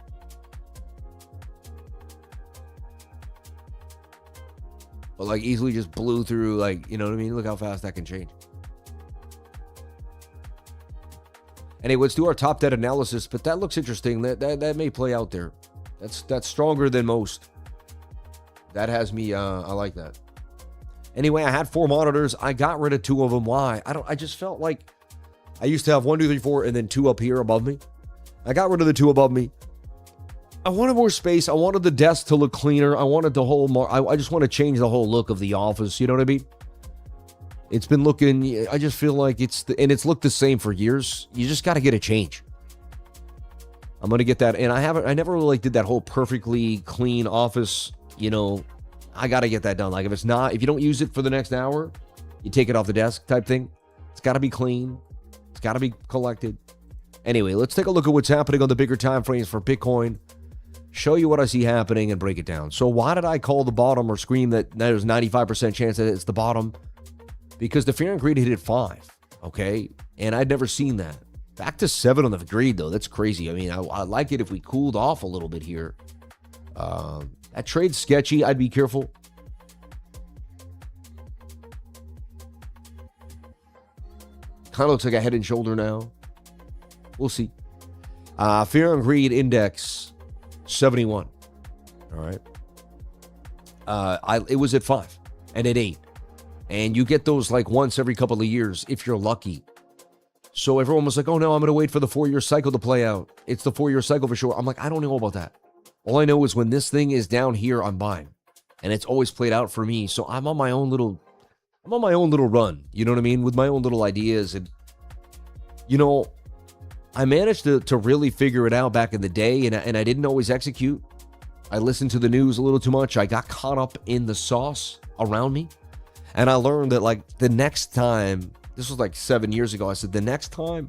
But like easily just blew through, like, you know what I mean? Look how fast that can change. Anyway, let's do our top debt analysis, but that looks interesting. That may play out there. That's stronger than most. That has me, I like that. Anyway, I had 4 monitors. I got rid of 2 of them. Why? I just felt like I used to have 1, 2, 3, 4, and then 2 up here above me. I got rid of the 2 above me. I wanted more space. I wanted the desk to look cleaner. I wanted the whole, I just want to change the whole look of the office. You know what I mean? It's been looking, I just feel like and it's looked the same for years. You just got to get a change. I'm going to get that. And I never really did that whole perfectly clean office, you know, I got to get that done. Like if you don't use it for the next hour, you take it off the desk type thing. It's got to be clean. It's got to be collected. Anyway, let's take a look at what's happening on the bigger time frames for Bitcoin. Show you what I see happening and break it down. So why did I call the bottom or scream that there's 95% chance that it's the bottom? Because the fear and greed hit at 5, okay? And I'd never seen that. Back to 7 on the greed, though. That's crazy. I mean, I like it if we cooled off a little bit here. That trade's sketchy. I'd be careful. Kind of looks like a head and shoulder now. We'll see. Fear and greed index, 71. All right. It was at 5 and at 8. And you get those like once every couple of years if you're lucky. So everyone was like, oh no, I'm going to wait for the 4-year cycle to play out. It's the 4-year cycle for sure. I'm like, I don't know about that. All I know is when this thing is down here, I'm buying. And it's always played out for me. So I'm on my own little run. You know what I mean? With my own little ideas. And, you know, I managed to really figure it out back in the day. And I didn't always execute. I listened to the news a little too much. I got caught up in the sauce around me. And I learned that like the next time, this was like 7 years ago, I said, the next time,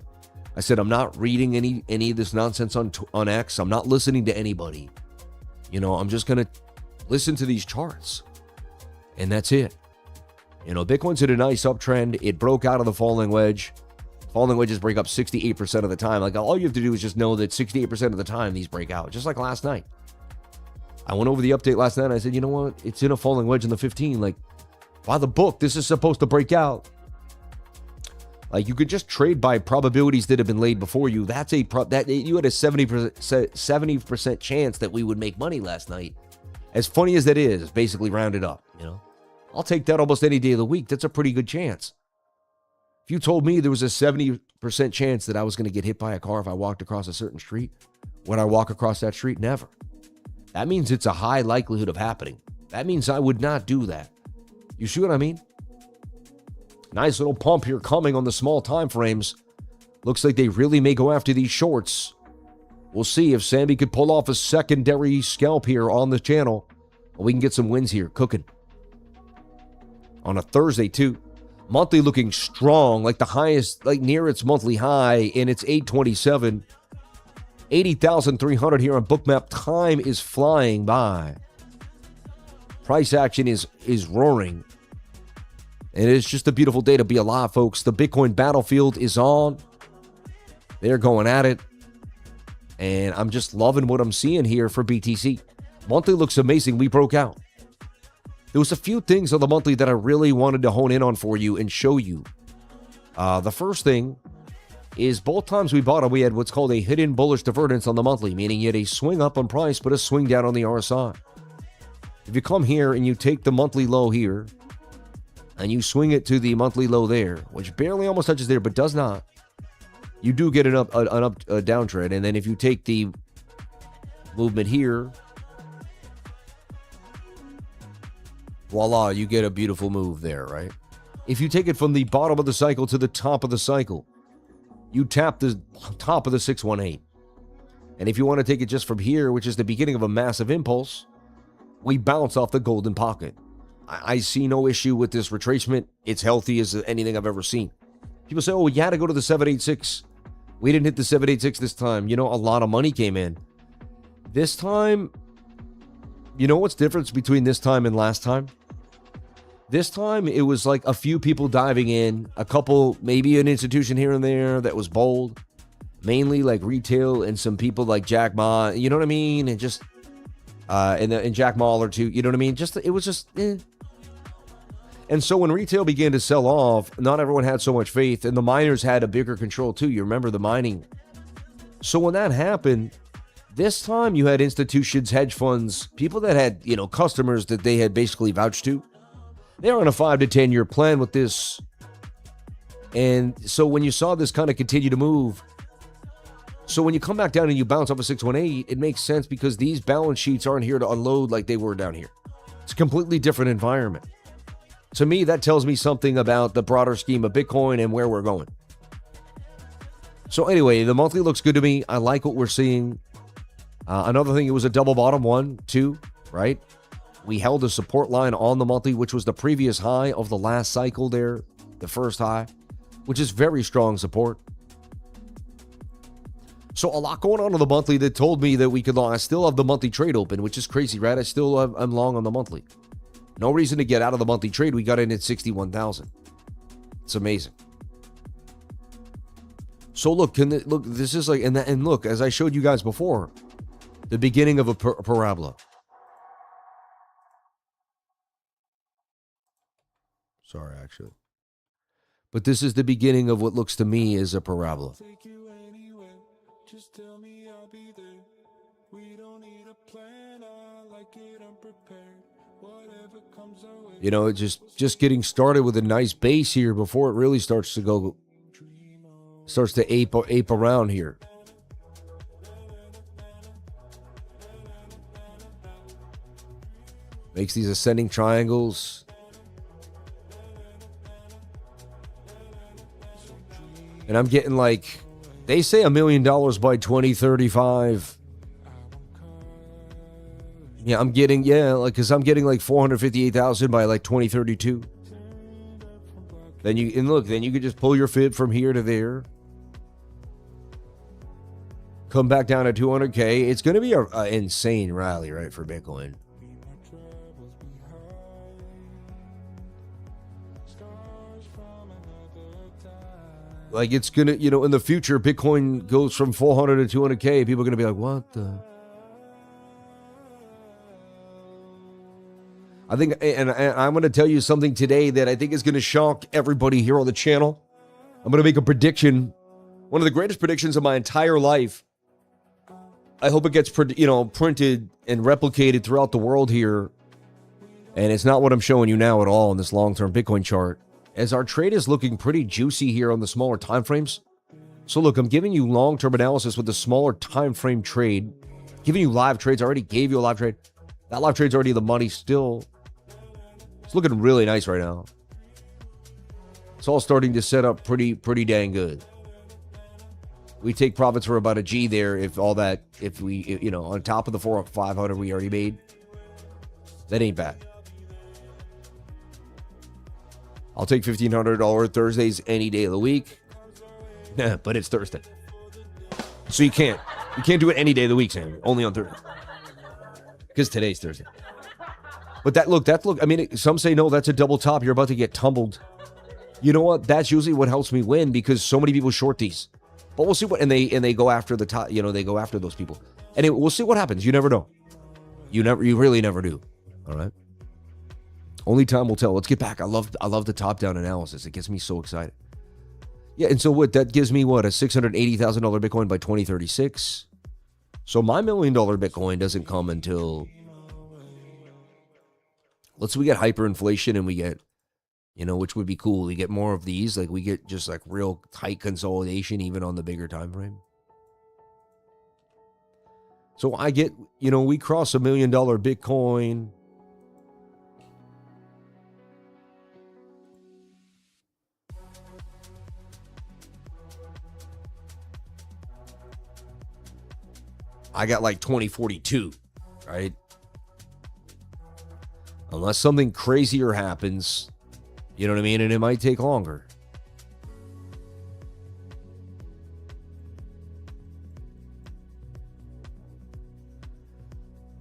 I said, I'm not reading any of this nonsense on X. I'm not listening to anybody. You know, I'm just going to listen to these charts. And that's it. You know, Bitcoin's in a nice uptrend. It broke out of the falling wedge. Falling wedges break up 68% of the time. Like all you have to do is just know that 68% of the time these break out, just like last night. I went over the update last night and I said, you know what? It's in a falling wedge in the 15. Like, by the book, this is supposed to break out. Like you could just trade by probabilities that have been laid before you. That's you had a 70% chance that we would make money last night. As funny as that is, basically rounded up, you know. I'll take that almost any day of the week. That's a pretty good chance. If you told me there was a 70% chance that I was going to get hit by a car if I walked across a certain street, would I walk across that street? Never. That means it's a high likelihood of happening. That means I would not do that. You see what I mean? Nice little pump here coming on the small time frames. Looks like they really may go after these shorts. We'll see if Sammy could pull off a secondary scalp here on the channel. We can get some wins here cooking. On a Thursday too. Monthly looking strong, like the highest, like near its monthly high, and it's 827. 80,300 here on Bookmap. Time is flying by. Price action is roaring. And it's just a beautiful day to be alive, folks. The Bitcoin battlefield is on. They're going at it. And I'm just loving what I'm seeing here for BTC. Monthly looks amazing. We broke out. There was a few things on the monthly that I really wanted to hone in on for you and show you. The first thing is both times we bought it, we had what's called a hidden bullish divergence on the monthly, meaning you had a swing up on price, but a swing down on the RSI. If you come here and you take the monthly low here, and you swing it to the monthly low there, which barely almost touches there, but does not, you do get a downtrend. And then if you take the movement here, voila, you get a beautiful move there, right? If you take it from the bottom of the cycle to the top of the cycle, you tap the top of the 618. And if you want to take it just from here, which is the beginning of a massive impulse, we bounce off the golden pocket. I see no issue with this retracement. It's healthy as anything I've ever seen. People say, oh, you had to go to the 786. We didn't hit the 786 this time. You know, a lot of money came in. This time, you know what's the difference between this time and last time? This time, it was like a few people diving in, a couple, maybe an institution here and there that was bold, mainly like retail and some people like Jack Ma, you know what I mean? And just, and Jack Mahler too, you know what I mean? It was just, eh. And so when retail began to sell off, not everyone had so much faith, and the miners had a bigger control too. You remember the mining. So when that happened, this time you had institutions, hedge funds, people that had, you know, customers that they had basically vouched to. They're on a 5 to 10 year plan with this. And so when you saw this kind of continue to move, So when you come back down and you bounce off a 618, it makes sense because these balance sheets aren't here to unload like they were down here. It's a completely different environment. To me, that tells me something about the broader scheme of Bitcoin and where we're going. So anyway, the monthly looks good to me. I like what we're seeing. Another thing, it was a double bottom, 1, 2, right? We held a support line on the monthly, which was the previous high of the last cycle there, the first high, which is very strong support. So a lot going on the monthly that told me that we could long. I still have the monthly trade open, which is crazy, right? I'm long on the monthly. No reason to get out of the monthly trade. We got in at 61,000. It's amazing. So look, this is like, and look, as I showed you guys before, the beginning of a parabola. Sorry, actually. But this is the beginning of what looks to me as a parabola. Just tell me I'll be there. We don't need a plan. I like it unprepared. Whatever comes our way. You know, just getting started with a nice base here before it really starts to ape around here. Makes these ascending triangles. And I'm getting like, they say $1 million by 2035. Yeah, I'm getting, because I'm getting like 458,000 by like 2032. Then you could just pull your fib from here to there. Come back down to 200K. It's going to be an insane rally, right, for Bitcoin. Like it's going to, in the future, Bitcoin goes from 400 to 200K. People are going to be like, what the? I think, and I'm going to tell you something today that I think is going to shock everybody here on the channel. I'm going to make a prediction. One of the greatest predictions of my entire life. I hope it gets, printed and replicated throughout the world here. And it's not what I'm showing you now at all in this long-term Bitcoin chart. As our trade is looking pretty juicy here on the smaller time frames. So look, I'm giving you long-term analysis with the smaller time frame trade. Giving you live trades. I already gave you a live trade. That live trade's already the money still. It's looking really nice right now. It's all starting to set up pretty dang good. We take profits for about a G there if we, on top of the 500 we already made. That ain't bad. I'll take $1,500 Thursdays any day of the week. But it's Thursday. So you can't do it any day of the week, Sam. Only on Thursday. Because today's Thursday. But I mean, some say, no, that's a double top. You're about to get tumbled. You know what? That's usually what helps me win because so many people short these. But we'll see what, and they go after the top, they go after those people. Anyway, we'll see what happens. You never know. You really never do. All right. Only time will tell. Let's get back. I love the top-down analysis. It gets me so excited. Yeah, and so that gives me a $680,000 Bitcoin by 2036. So my $1 million Bitcoin doesn't come until, let's say we get hyperinflation and we get, which would be cool. We get more of these. Like we get just like real tight consolidation even on the bigger time frame. So I get, we cross $1 million Bitcoin. I got like 2042, right? Unless something crazier happens, you know what I mean? And it might take longer.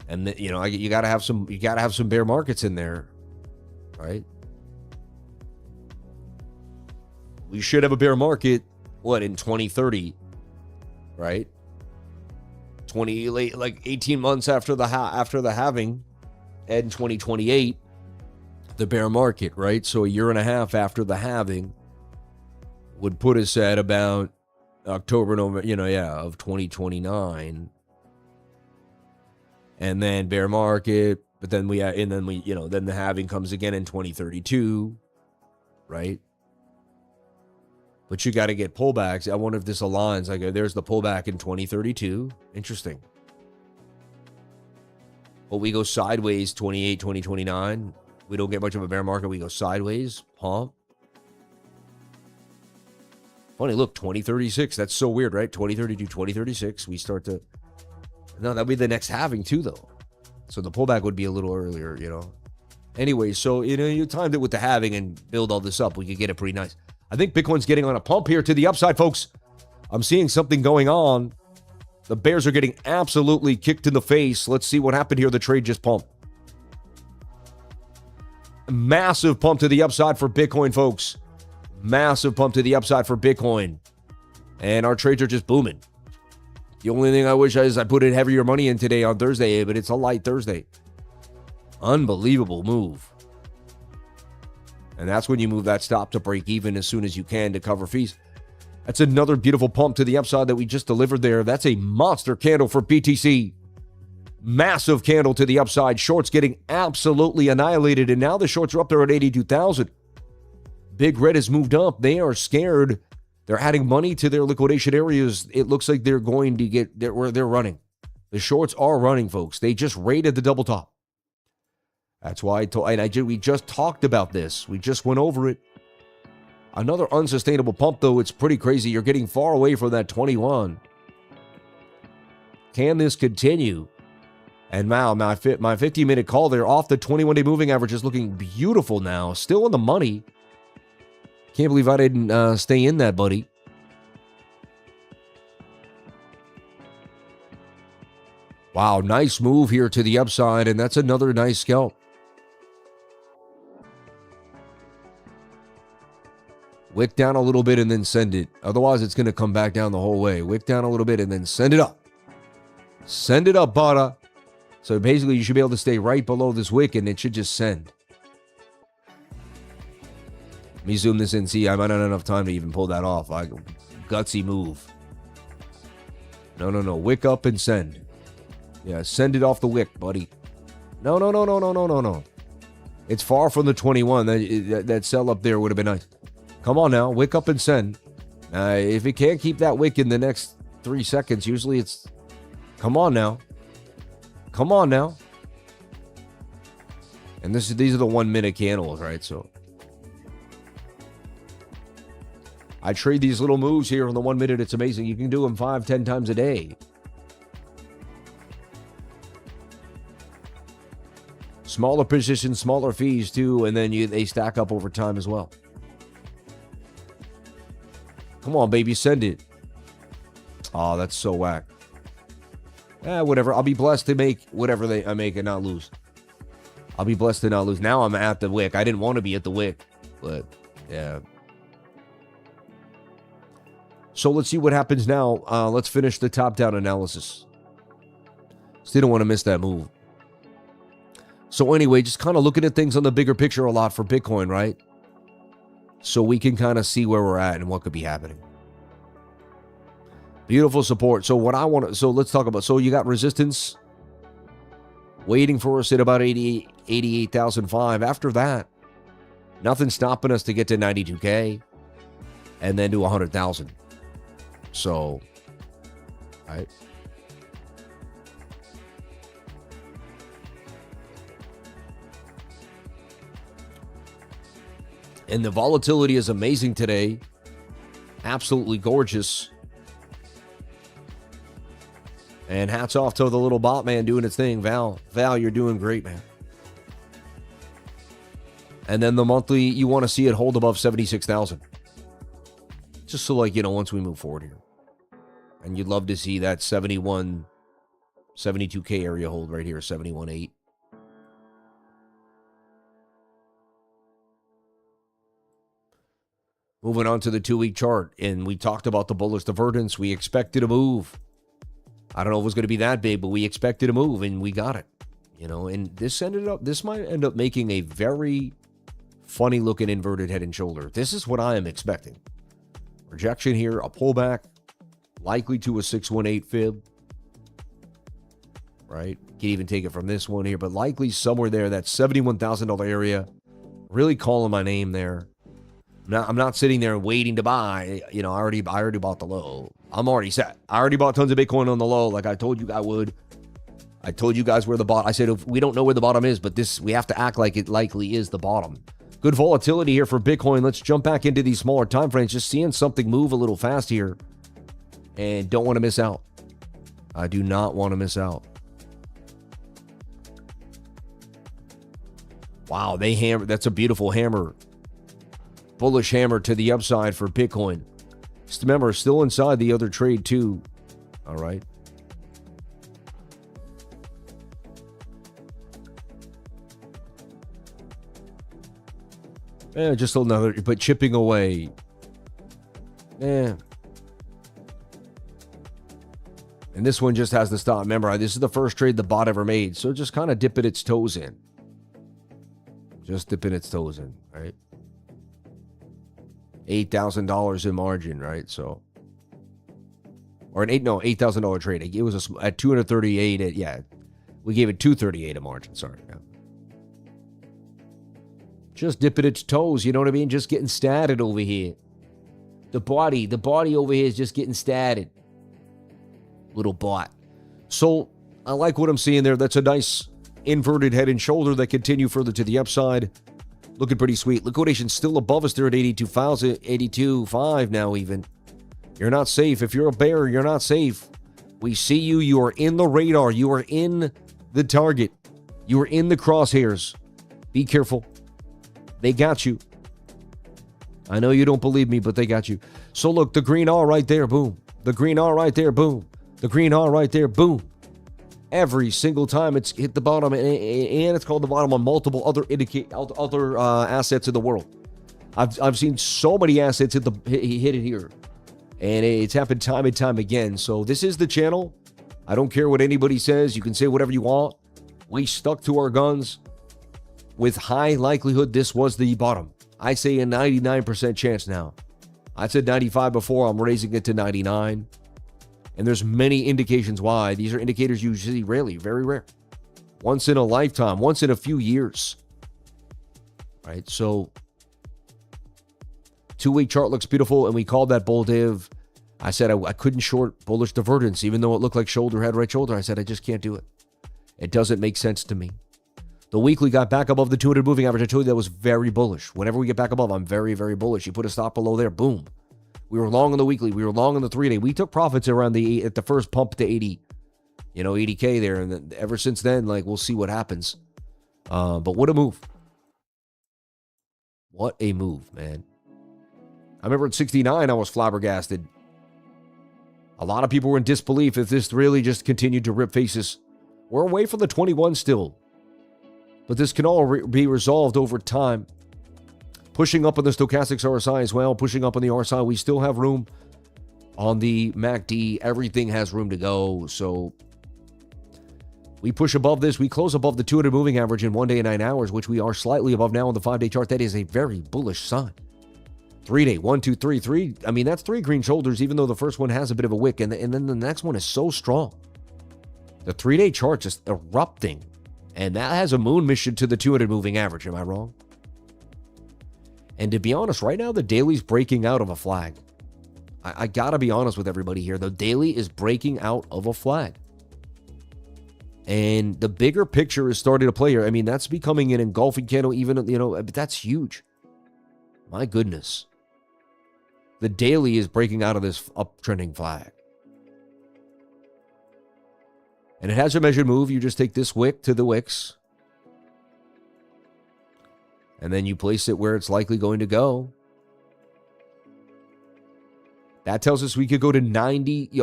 And you gotta have some bear markets in there, right? We should have a bear market, in 2030, right? 18 months after the halving, and in 2028, the bear market, right? So a year and a half after the halving would put us at about October, November, of 2029, and then bear market. But then then the halving comes again in 2032, right? But you got to get pullbacks. I wonder if this aligns. Like, there's the pullback in 2032. Interesting. But we go sideways 28, 2029. We don't get much of a bear market. We go sideways. Pump. Funny, look, 2036. That's so weird, right? 2032, 2036. We start to... No, that'll be the next halving too, though. So the pullback would be a little earlier, you know. Anyway, so, you know, you timed it with the halving and build all this up. We could get it pretty nice. I think Bitcoin's getting on a pump here to the upside, folks. I'm seeing something going on. The bears are getting absolutely kicked in the face. Let's see what happened here. The trade just pumped. Massive pump to the upside for Bitcoin, folks. Massive pump to the upside for Bitcoin. And our trades are just booming. The only thing I wish is I put in heavier money in today on Thursday, but it's a light Thursday. Unbelievable move. And that's when you move that stop to break even as soon as you can to cover fees. That's another beautiful pump to the upside that we just delivered there. That's a monster candle for BTC. Massive candle to the upside. Shorts getting absolutely annihilated. And now the shorts are up there at 82,000. Big Red has moved up. They are scared. They're adding money to their liquidation areas. It looks like they're going to get, they're running. The shorts are running, folks. They just raided the double top. That's why we just talked about this. We just went over it. Another unsustainable pump, though. It's pretty crazy. You're getting far away from that 21. Can this continue? And wow, my 50-minute call there off the 21-day moving average is looking beautiful now. Still in the money. Can't believe I didn't stay in that, buddy. Wow, nice move here to the upside, and that's another nice scalp. Wick down a little bit and then send it. Otherwise, it's going to come back down the whole way. Wick down a little bit and then send it up. Send it up, butter. So basically, you should be able to stay right below this wick and it should just send. Let me zoom this in. See, I might not have enough time to even pull that off. Gutsy move. No. Wick up and send. Yeah, send it off the wick, buddy. No. It's far from the 21. That sell up there would have been nice. Come on now, wick up and send. If it can't keep that wick in the next 3 seconds, usually it's... Come on now. And these are the 1 minute candles, right? So I trade these little moves here on the 1 minute. It's amazing. You can do them 5-10 times a day. Smaller positions, smaller fees too, and then they stack up over time as well. Come on, baby, send it. Oh, that's so whack. Whatever. I'll be blessed to make whatever I make and not lose. I'll be blessed to not lose. Now I'm at the wick. I didn't want to be at the wick, but yeah. So let's see what happens now. Let's finish the top-down analysis. Still don't want to miss that move. So anyway, just kind of looking at things on the bigger picture a lot for Bitcoin, right? So we can kind of see where we're at and what could be happening. Beautiful support. So let's talk about, so you got resistance waiting for us at about 88,005. After that, nothing stopping us to get to 92K and then to 100,000. So, right. And the volatility is amazing today. Absolutely gorgeous. And hats off to the little bot man doing its thing. Val, you're doing great, man. And then the monthly, you want to see it hold above 76,000. Just so once we move forward here. And you'd love to see that 72K area hold right here, 71.8. Moving on to the 2-week chart, and we talked about the bullish divergence. We expected a move. I don't know if it was going to be that big, but we expected a move, and we got it. And this might end up making a very funny-looking inverted head and shoulder. This is what I am expecting. Rejection here, a pullback, likely to a 618 fib. Right? Can't even take it from this one here, but likely somewhere there, that $71,000 area. Really calling my name there. I'm not sitting there waiting to buy. I already bought the low. I'm already set. I already bought tons of Bitcoin on the low, like I told you I would. I told you guys where the bottom. I said if we don't know where the bottom is, but we have to act like it likely is the bottom. Good volatility here for Bitcoin. Let's jump back into these smaller time frames. Just seeing something move a little fast here, and don't want to miss out. I do not want to miss out. Wow, they hammer. That's a beautiful hammer. Bullish hammer to the upside for Bitcoin. Just remember, still inside the other trade too. All right. Just another, but chipping away. And this one just has to stop. Remember, this is the first trade the bot ever made. So just kind of dipping its toes in. Just dipping its toes in, right? $8,000 in margin, right? So, or an $8,000 trade. It was at 238. Yeah, we gave it 238 a margin. Sorry. Yeah. Just dipping its toes. You know what I mean? Just getting started over here. The body over here is just getting started. Little bot. So I like what I'm seeing there. That's a nice inverted head and shoulder that continue further to the upside. Looking pretty sweet. Liquidation still above us there at 82.5 now even. You're not safe. If you're a bear, you're not safe. We see you. You are in the radar. You are in the target. You are in the crosshairs. Be careful. They got you. I know you don't believe me, but they got you. So look, the green R right there, boom. The green R right there, boom. The green R right there, boom. Every single time it's hit the bottom, and it's called the bottom on multiple other assets in the world. I've seen so many assets hit it here, and it's happened time and time again. So this is the channel. I don't care what anybody says. You can say whatever you want. We stuck to our guns. With high likelihood, this was the bottom. I say a 99% chance now. I said 95 before. I'm raising it to 99. And there's many indications why. These are indicators you see rarely, very rare. Once in a lifetime, once in a few years. Right, so 2-week chart looks beautiful, and we called that bull div. I said I couldn't short bullish divergence, even though it looked like shoulder, head, right shoulder. I said I just can't do it. It doesn't make sense to me. The weekly got back above the 200 moving average. I told you that was very bullish. Whenever we get back above, I'm very, very bullish. You put a stop below there, boom. We were long on the weekly. We were long on the 3-day. We took profits around at the first pump to 80, 80K there. And then ever since then, we'll see what happens. But what a move. What a move, man. I remember at 69, I was flabbergasted. A lot of people were in disbelief if this really just continued to rip faces. We're away from the 21 still. But this can all be resolved over time. Pushing up on the stochastics RSI as well. Pushing up on the RSI. We still have room on the MACD. Everything has room to go. So we push above this. We close above the 200 moving average in 1 day and 9 hours, which we are slightly above now on the 5-day chart. That is a very bullish sign. 3-day, 1, 2, 3, 3. I mean, that's 3 green shoulders, even though the first one has a bit of a wick. And then the next one is so strong. The 3-day chart just erupting. And that has a moon mission to the 200 moving average. Am I wrong? And to be honest, right now, the daily's breaking out of a flag. I got to be honest with everybody here. The daily is breaking out of a flag. And the bigger picture is starting to play here. I mean, that's becoming an engulfing candle, even, that's huge. My goodness. The daily is breaking out of this uptrending flag. And it has a measured move. You just take this wick to the wicks. And then you place it where it's likely going to go. That tells us we could go to 90.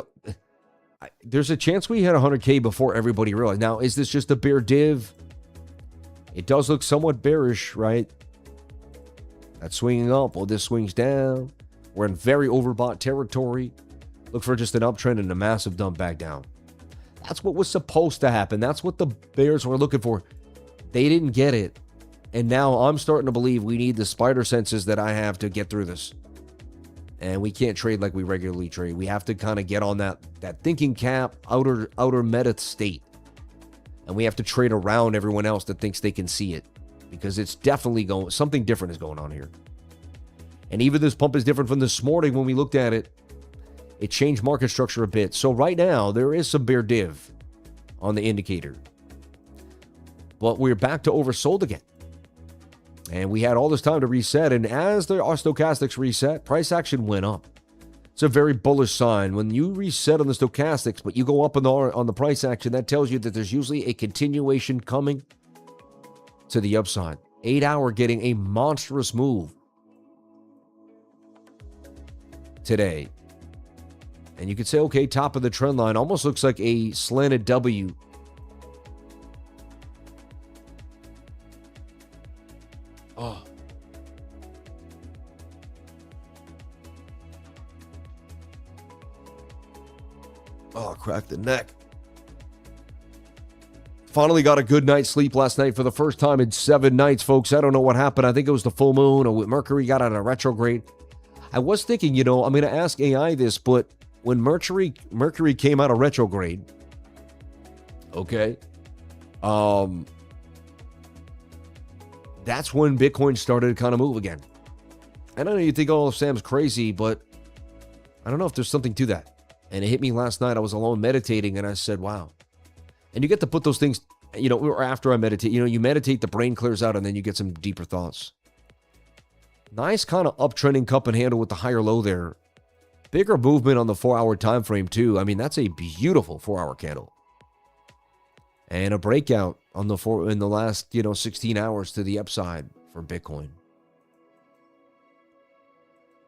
There's a chance we had 100K before everybody realized. Now, is this just a bear div? It does look somewhat bearish, right? That's swinging up. Well, this swings down. We're in very overbought territory. Look for just an uptrend and a massive dump back down. That's what was supposed to happen. That's what the bears were looking for. They didn't get it. And now I'm starting to believe we need the spider senses that I have to get through this. And we can't trade like we regularly trade. We have to kind of get on that thinking cap, outer meta state. And we have to trade around everyone else that thinks they can see it. Because it's definitely something different is going on here. And even this pump is different from this morning when we looked at it. It changed market structure a bit. So right now, there is some bear div on the indicator. But we're back to oversold again. And we had all this time to reset. And as our stochastics reset, price action went up. It's a very bullish sign. When you reset on the stochastics, but you go up on the price action, that tells you that there's usually a continuation coming to the upside. 8 hour getting a monstrous move today. And you could say, okay, top of the trend line almost looks like a slanted W. Oh. Oh, cracked the neck. Finally got a good night's sleep last night for the first time in 7 nights, folks. I don't know what happened. I think it was the full moon or Mercury got out of retrograde. I was thinking, I'm going to ask AI this, but when Mercury came out of retrograde, okay, that's when Bitcoin started to kind of move again. I know you think, oh, Sam's crazy, but I don't know if there's something to that. And it hit me last night. I was alone meditating, and I said, wow. And you get to put those things, or after I meditate, you meditate, the brain clears out, and then you get some deeper thoughts. Nice kind of uptrending cup and handle with the higher low there. Bigger movement on the 4-hour time frame, too. I mean, that's a beautiful 4-hour candle. And a breakout on in the last, 16 hours to the upside for Bitcoin.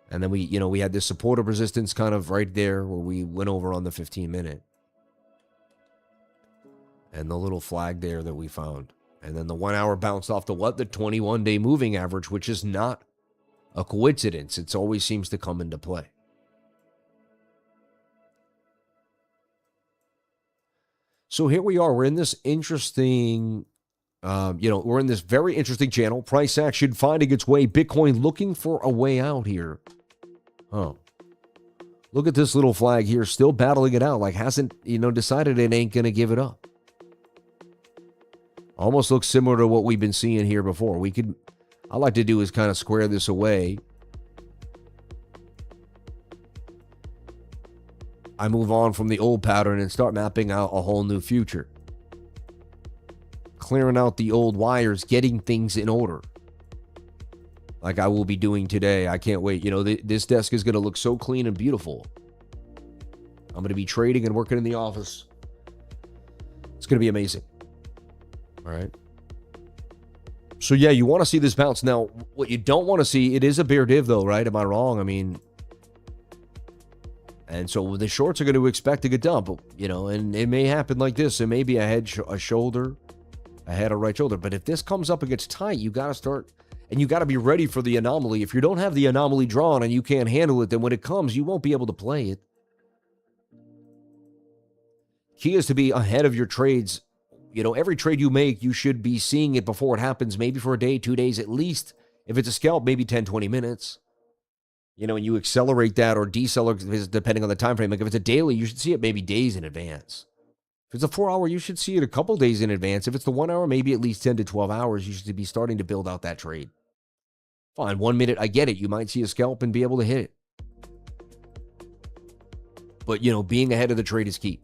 And then we had this supportive resistance kind of right there where we went over on the 15-minute. And the little flag there that we found. And then the 1 hour bounced off the 21-day moving average, which is not a coincidence. It always seems to come into play. So here we are. We're in this interesting, we're in this very interesting channel. Price action finding its way. Bitcoin looking for a way out here. Oh, look at this little flag here, still battling it out. Like hasn't, decided it ain't going to give it up. Almost looks similar to what we've been seeing here before. I like to do is kind of square this away. I move on from the old pattern and start mapping out a whole new future. Clearing out the old wires, getting things in order. Like I will be doing today. I can't wait. This desk is going to look so clean and beautiful. I'm going to be trading and working in the office. It's going to be amazing. All right. So yeah, you want to see this bounce. Now, what you don't want to see, it is a bear div though, right? Am I wrong? I mean, and so the shorts are going to expect a good dump, and it may happen like this. It may be a head, a shoulder, a head, or right shoulder. But if this comes up and gets tight, you got to start, and you got to be ready for the anomaly. If you don't have the anomaly drawn and you can't handle it, then when it comes, you won't be able to play it. Key is to be ahead of your trades. Every trade you make, you should be seeing it before it happens, maybe for a day, 2 days at least. If it's a scalp, maybe 10, 20 minutes. And you accelerate that or decelerate depending on the time frame. Like if it's a daily, you should see it maybe days in advance. If it's a 4-hour, you should see it a couple days in advance. If it's the 1 hour, maybe at least 10 to 12 hours, you should be starting to build out that trade. Fine, 1 minute, I get it. You might see a scalp and be able to hit it. But, being ahead of the trade is key.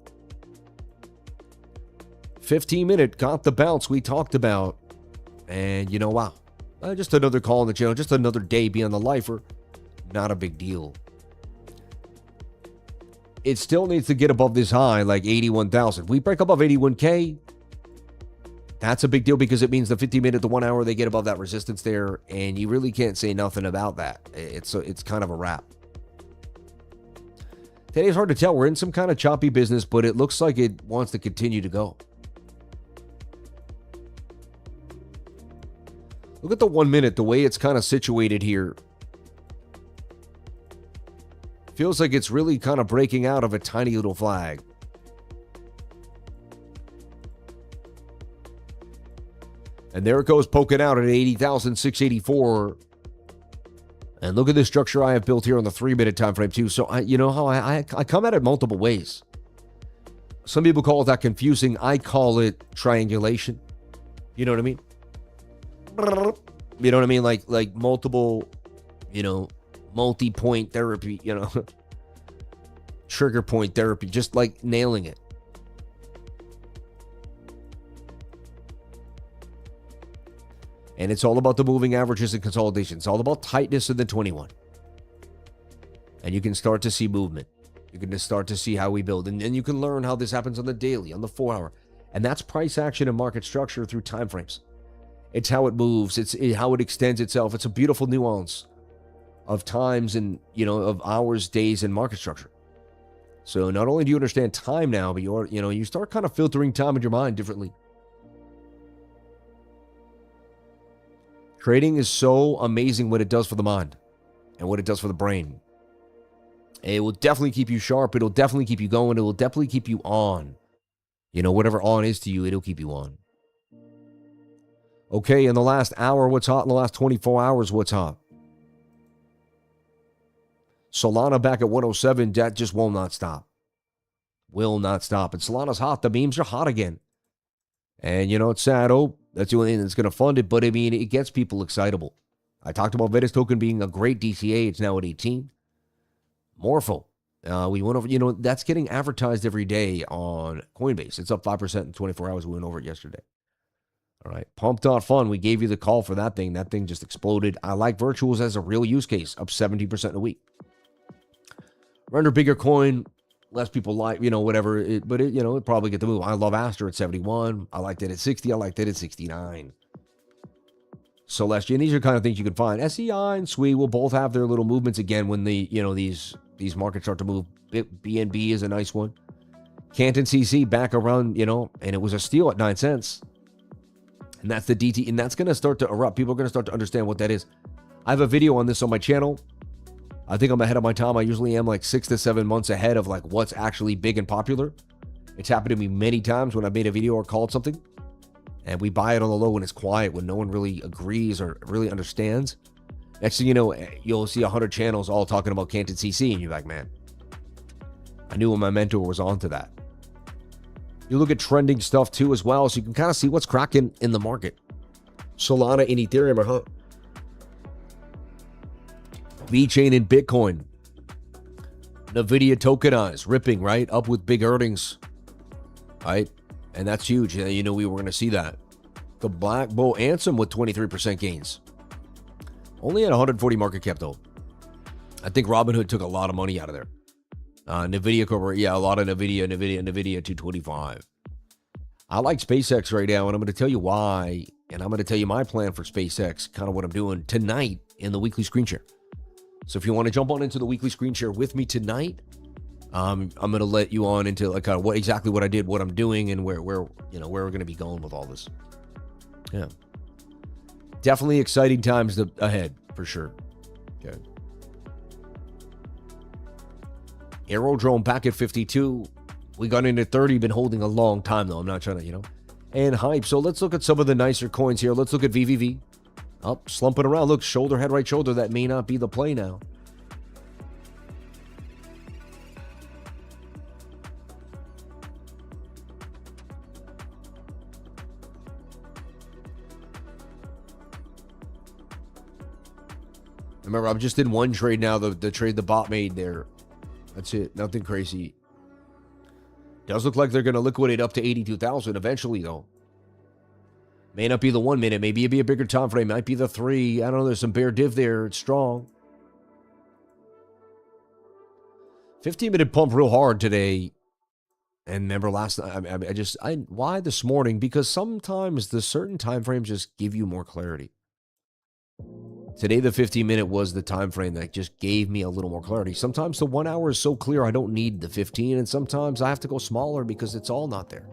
15-minute got the bounce we talked about. And, wow. Just another call on the channel. Just another day be on the lifer. Not a big deal. It still needs to get above this high, like 81,000. We break above 81K. That's a big deal because it means the 50-minute, the 1 hour, they get above that resistance there. And you really can't say nothing about that. It's kind of a wrap. Today's hard to tell. We're in some kind of choppy business, but it looks like it wants to continue to go. Look at the 1 minute, the way it's kind of situated here. Feels like it's really kind of breaking out of a tiny little flag. And there it goes, poking out at 80,684. And look at the structure I have built here on the 3-minute time frame too. So I come at it multiple ways. Some people call that confusing. I call it triangulation. You know what I mean? You know what I mean? Like multiple, multi-point therapy, trigger point therapy, just like nailing it. And it's all about the moving averages and consolidation. It's all about tightness in the 21. And you can start to see movement. You can just start to see how we build. And you can learn how this happens on the daily, on the 4-hour. And that's price action and market structure through time frames. It's how it moves. It's how it extends itself. It's a beautiful nuance of times and, of hours, days, and market structure. So not only do you understand time now, but you start kind of filtering time in your mind differently. Trading is so amazing what it does for the mind and what it does for the brain. It will definitely keep you sharp. It'll definitely keep you going. It will definitely keep you on. Whatever on is to you, it'll keep you on. Okay, in the last hour, what's hot? In the last 24 hours, what's hot? Solana back at 107. That just will not stop. Will not stop. And Solana's hot. The memes are hot again. And, it's sad. Oh, that's the only thing that's going to fund it. But, it gets people excitable. I talked about Vetus token being a great DCA. It's now at 18. Morpho. We went over, that's getting advertised every day on Coinbase. It's up 5% in 24 hours. We went over it yesterday. All right. Pump.fun. We gave you the call for that thing. That thing just exploded. I like virtuals as a real use case, up 70% in a week. Render bigger coin. Less people like, whatever. It probably get the move. I love Aster at 71. I liked it at 60. I liked it at 69. Celestia. And these are kind of things you can find. SEI and SWE will both have their little movements again when these markets start to move. BNB is a nice one. Canton CC back around, and it was a steal at 9 cents. And that's the DT. And that's going to start to erupt. People are going to start to understand what that is. I have a video on this on my channel. I think I'm ahead of my time. I usually am like 6 to 7 months ahead of like what's actually big and popular. It's happened to me many times when I made a video or called something. And we buy it on the low when it's quiet, when no one really agrees or really understands. Next thing you know, you'll see 100 channels all talking about Canton CC. And you're like, man, I knew when my mentor was onto that. You look at trending stuff too as well. So you can kind of see what's cracking in the market. Solana and Ethereum are hot. VeChain and Bitcoin. NVIDIA tokenized, ripping, right? Up with big earnings, right? And that's huge. We were going to see that. The Black Bull Ansem with 23% gains. Only at 140 market cap, though. I think Robinhood took a lot of money out of there. NVIDIA Corporation, yeah, a lot of NVIDIA 225. I like SpaceX right now, and I'm going to tell you why. And I'm going to tell you my plan for SpaceX, kind of what I'm doing tonight in the weekly screen share. So if you want to jump on into the weekly screen share with me tonight, I'm going to let you on into like what exactly what I did, what I'm doing, and where we're going to be going with all this. Yeah, definitely exciting times ahead for sure. Okay. Aerodrome back at 52. We got into 30. Been holding a long time though. I'm not trying to and hype. So let's look at some of the nicer coins here. Let's look at VVV. Up, slumping around. Look, shoulder, head, right shoulder. That may not be the play now. Remember, I'm just in one trade now. The trade the bot made there. That's it. Nothing crazy. Does look like they're going to liquidate up to 82,000 eventually, though. May not be the 1 minute. Maybe it'd be a bigger time frame. Might be the 3. I don't know. There's some bear div there. It's strong. 15-minute pump real hard today. And remember last night, why this morning? Because sometimes the certain time frames just give you more clarity. Today, the 15-minute was the time frame that just gave me a little more clarity. Sometimes the 1 hour is so clear I don't need the 15, and sometimes I have to go smaller because it's all not there.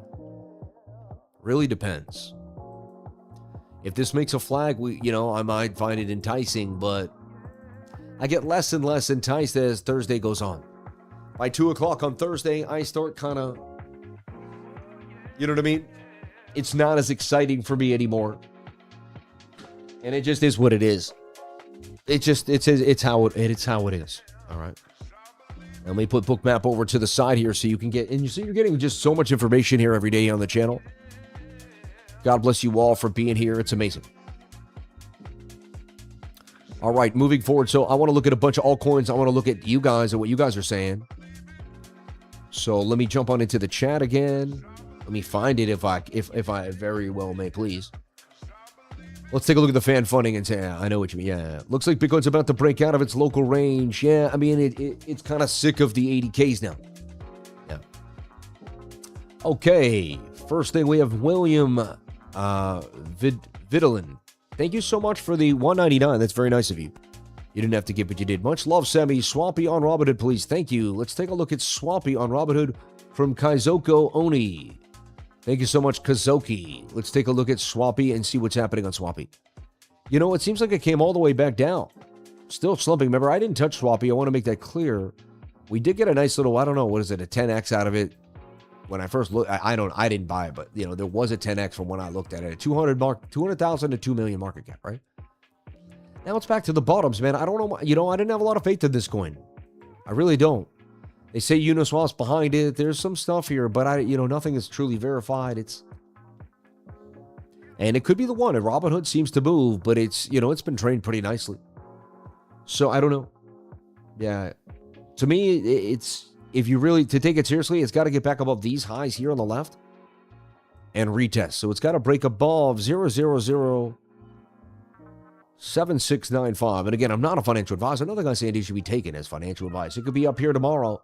Really depends. If this makes a flag, I might find it enticing, but I get less and less enticed as Thursday goes on. By 2 o'clock on Thursday, I start kind of, you know what I mean? It's not as exciting for me anymore. And it just is what it is. It's how it is. All right. Let me put Bookmap over to the side here so you can get, and you see you're getting just so much information here every day on the channel. God bless you all for being here. It's amazing. All right, moving forward. So I want to look at a bunch of altcoins. I want to look at you guys and what you guys are saying. So let me jump on into the chat again. Let me find it if I very well may, please. Let's take a look at the fan funding and say, yeah, I know what you mean. Yeah, looks like Bitcoin's about to break out of its local range. Yeah, I mean, it's kind of sick of the 80Ks now. Yeah. Okay, first thing we have William Vidalin. Thank you so much for the $1.99. That's very nice of you. You didn't have to give, but you did. Much love, Semi. Swampy on Robinhood, please. Thank you. Let's take a look at Swampy on Robinhood from Kaizoko Oni. Thank you so much, Kazoki. Let's take a look at Swampy and see what's happening on Swampy. You know, it seems like it came all the way back down. Still slumping. Remember, I didn't touch Swampy. I want to make that clear. We did get a nice little, I don't know, what is it, a 10x out of it. When I first looked, I didn't buy it, but, you know, there was a 10x from when I looked at it. 200,000 to 2 million market cap, right? Now it's back to the bottoms, man. I don't know. You know, I didn't have a lot of faith in this coin. I really don't. They say Uniswap's behind it. There's some stuff here, but nothing is truly verified. And it could be the one. And Robinhood seems to move, but it's been trained pretty nicely. So I don't know. Yeah. To me, it's, if you really, to take it seriously, it's got to get back above these highs here on the left and retest. So it's got to break above 0.7695. And again, I'm not a financial advisor. Nothing I'm saying should be taken as financial advice. It could be up here tomorrow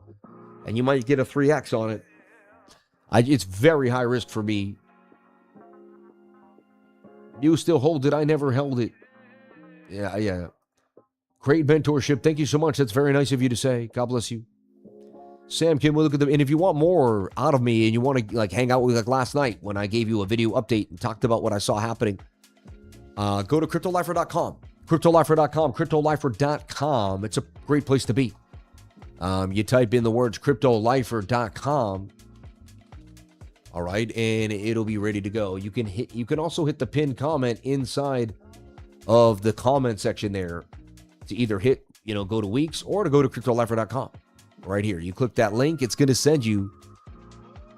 and you might get a 3x on it. It's very high risk for me. You still hold it. I never held it. Yeah. Great mentorship. Thank you so much. That's very nice of you to say. God bless you. Sam, can we look at them? And if you want more out of me and you want to hang out with last night when I gave you a video update and talked about what I saw happening, go to cryptolifer.com. Cryptolifer.com. It's a great place to be. You type in the words cryptolifer.com. All right, and it'll be ready to go. You can also hit the pinned comment inside of the comment section there to either go to WEEX or to go to cryptolifer.com. Right here. You click that link, it's going to send you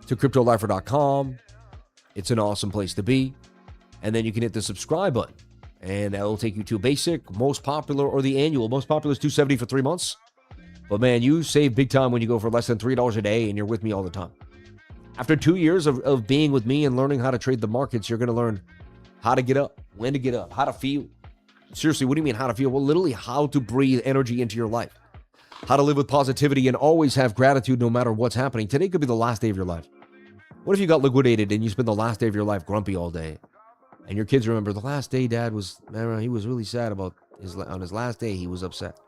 to cryptolifer.com. It's an awesome place to be. And then you can hit the subscribe button. And that will take you to basic, most popular, or the annual. Most popular is $270 for 3 months. But man, you save big time when you go for less than $3 a day and you're with me all the time. After 2 years of being with me and learning how to trade the markets, you're going to learn how to get up, when to get up, how to feel. Seriously, what do you mean how to feel? Well, literally how to breathe energy into your life. How to live with positivity and always have gratitude no matter what's happening. Today could be the last day of your life. What if you got liquidated and you spend the last day of your life grumpy all day? And your kids remember the last day Dad was, he was really sad about on his last day, he was upset.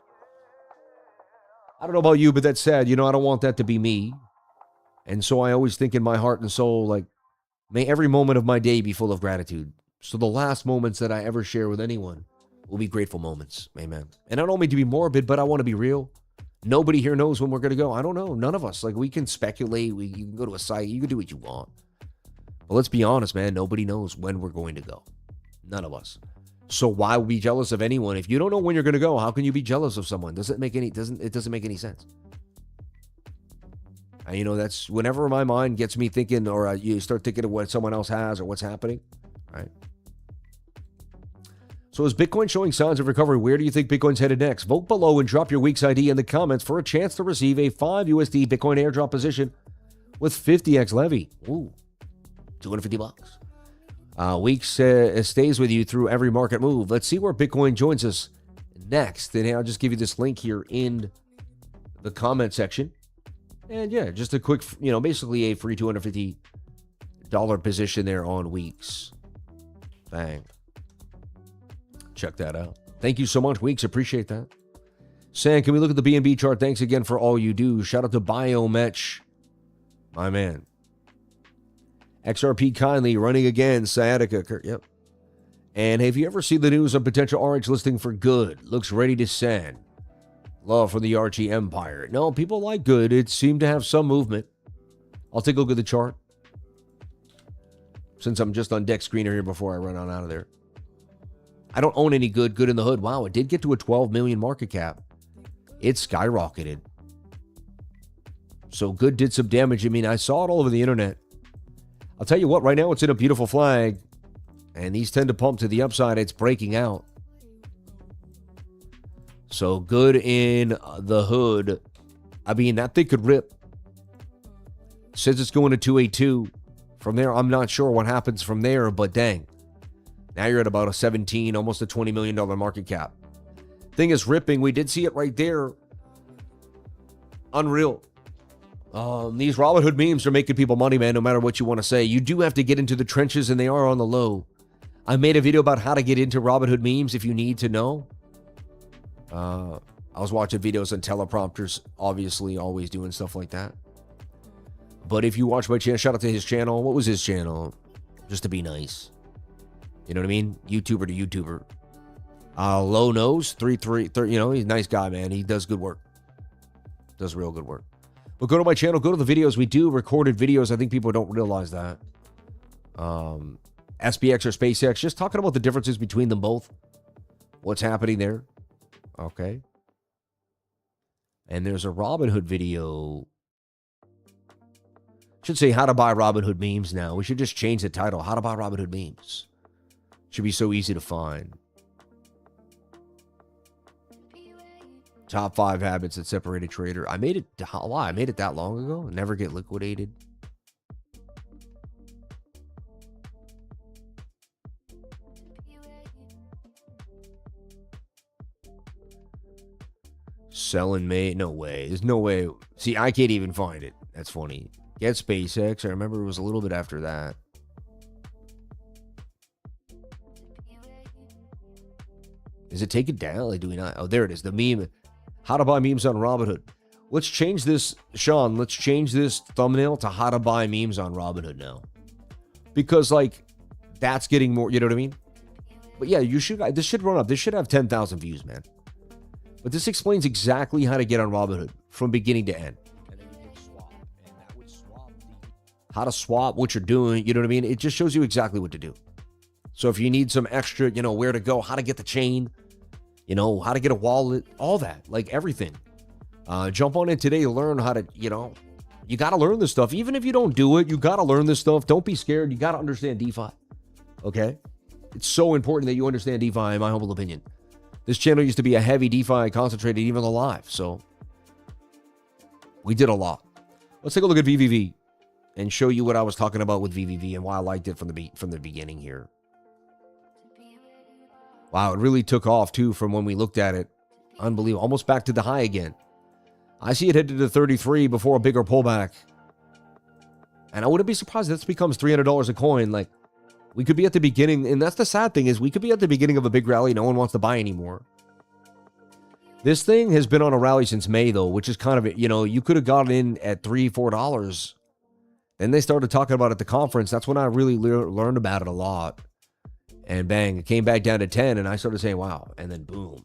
I don't know about you, but that's sad. I don't want that to be me. And so I always think in my heart and soul, may every moment of my day be full of gratitude. So the last moments that I ever share with anyone will be grateful moments. Amen. And I don't mean to be morbid, but I want to be real. Nobody here knows when we're going to go. I don't know. None of us. We can speculate. You can go to a site. You can do what you want. But let's be honest, man. Nobody knows when we're going to go. None of us. So why be jealous of anyone? If you don't know when you're going to go, how can you be jealous of someone? It doesn't make any sense. And that's whenever my mind gets me thinking, or you start thinking of what someone else has or what's happening, right? So is Bitcoin showing signs of recovery? Where do you think Bitcoin's headed next? Vote below and drop your WEEX ID in the comments for a chance to receive a 5 USD Bitcoin airdrop position with 50x levy. Ooh, $250. WEEX stays with you through every market move. Let's see where Bitcoin joins us next. And I'll just give you this link here in the comment section. And yeah, just a quick, basically a free $250 position there on WEEX. Bang. Check that out. Thank you so much, WEEX. Appreciate that. Sam, can we look at the BNB chart? Thanks again for all you do. Shout out to Biometch, my man. XRP kindly running again. Sciatica. Yep. And have you ever seen the news of potential RH listing for good? Looks ready to send. Love for the Archie Empire. No, people like good. It seemed to have some movement. I'll take a look at the chart. Since I'm just on deck screener here before I run on out of there. I don't own any good in the hood. Wow, it did get to a 12 million market cap. It skyrocketed. So good did some damage. I mean, I saw it all over the internet. I'll tell you what, right now it's in a beautiful flag. And these tend to pump to the upside. It's breaking out. So good in the hood. I mean, that thing could rip. Says it's going to 282. From there, I'm not sure what happens from there, but dang. Now you're at about a 17, almost a $20 million market cap. Thing is ripping. We did see it right there. Unreal. These Robinhood memes are making people money, man, no matter what you want to say. You do have to get into the trenches, and they are on the low. I made a video about how to get into Robinhood memes if you need to know. I was watching videos on teleprompters, obviously, always doing stuff like that. But if you watch my channel, shout out to his channel. What was his channel? Just to be nice. You know what I mean? YouTuber to YouTuber. Low nose, 333. You know, he's a nice guy, man. He does good work. Does real good work. But go to my channel, go to the videos. We do recorded videos. I think people don't realize that. SPX or SpaceX, just talking about the differences between them both. What's happening there. Okay. And there's a Robinhood video. Should say how to buy Robinhood memes now. We should just change the title. How to buy Robinhood memes. Should be so easy to find. Top 5 habits that separate a trader. I made it. Why? I made it that long ago. Never get liquidated. Selling May. No way. There's no way. See, I can't even find it. That's funny. Get SpaceX. I remember it was a little bit after that. Is it taken down? Like, do we not? Oh, there it is. The meme. How to buy memes on Robinhood. Let's change this, Sean. Let's change this thumbnail to how to buy memes on Robinhood now. Because, like, that's getting more, you know what I mean? But yeah, you should. This should run up. This should have 10,000 views, man. But this explains exactly how to get on Robinhood from beginning to end. And then you can swap. And that would swap how to swap what you're doing. You know what I mean? It just shows you exactly what to do. So if you need some extra, you know, where to go, how to get the chain, you know, how to get a wallet, all that, like everything. Jump on in today, learn how to, you know, you got to learn this stuff. Even if you don't do it, you got to learn this stuff. Don't be scared. You got to understand DeFi. Okay? It's so important that you understand DeFi, in my humble opinion. This channel used to be a heavy DeFi concentrated, even alive. So we did a lot. Let's take a look at VVV and show you what I was talking about with VVV and why I liked it from the beginning here. Wow, it really took off, too, from when we looked at it. Unbelievable. Almost back to the high again. I see it headed to 33 before a bigger pullback. And I wouldn't be surprised if this becomes $300 a coin. Like, we could be at the beginning, and that's the sad thing, is we could be at the beginning of a big rally no one wants to buy anymore. This thing has been on a rally since May, though, which is kind of, you know, you could have gotten in at $3, $4. Then they started talking about it at the conference. That's when I really learned about it a lot. And bang, it came back down to 10, and I started saying, wow. And then boom.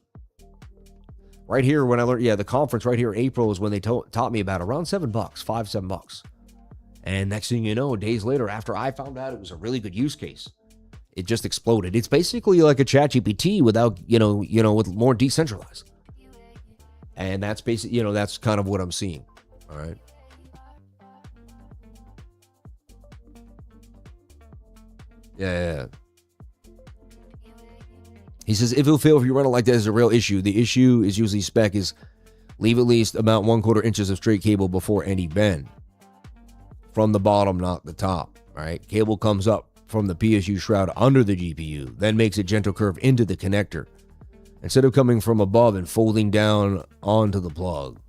Right here, when I learned, yeah, the conference right here, April, is when they taught me about it, around $7, $7. And next thing you know, days later, after I found out it was a really good use case, it just exploded. It's basically like a ChatGPT without, you know, with more decentralized. And that's basically, you know, that's kind of what I'm seeing. All right. Yeah. He says, if it'll fail if you run it like that is a real issue. The issue is usually spec is leave at least about 1/4 inches of straight cable before any bend. From the bottom, not the top, right? Cable comes up from the PSU shroud under the GPU, then makes a gentle curve into the connector, instead of coming from above and folding down onto the plug.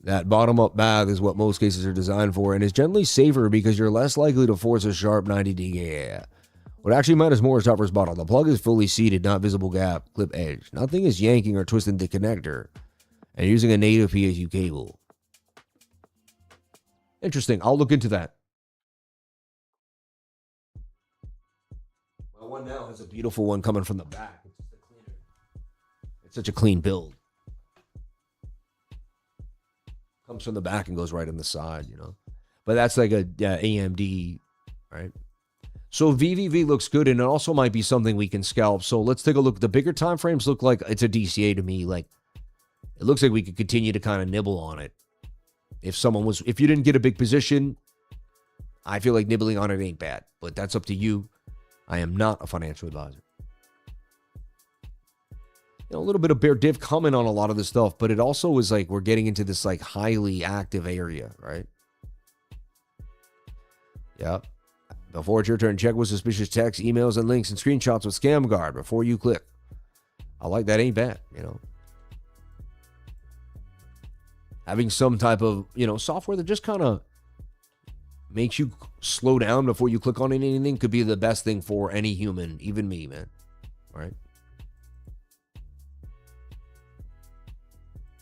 That bottom-up path is what most cases are designed for, and is generally safer because you're less likely to force a sharp 90-degree. Yeah. What actually matters more is top versus bottom. The plug is fully seated, not visible gap, clip edge. Nothing is yanking or twisting the connector, and using a native PSU cable. Interesting. I'll look into that. My one now has a beautiful one coming from the back. It's such a clean build. Comes from the back and goes right on the side, you know. But that's like a AMD, right? So VVV looks good, and it also might be something we can scalp. So let's take a look. The bigger time frames look like it's a DCA to me. Like, it looks like we could continue to kind of nibble on it. If you didn't get a big position, I feel like nibbling on it ain't bad. But that's up to you. I am not a financial advisor. a little bit of bear div coming on a lot of this stuff, but it also is like we're getting into this like highly active area, right? Yep. Before it's your turn, check with suspicious texts, emails, and links and screenshots with Scam Guard before you click. I like that. Ain't bad, Having some type of, software that just kind of makes you slow down before you click on anything could be the best thing for any human, even me, man. All right?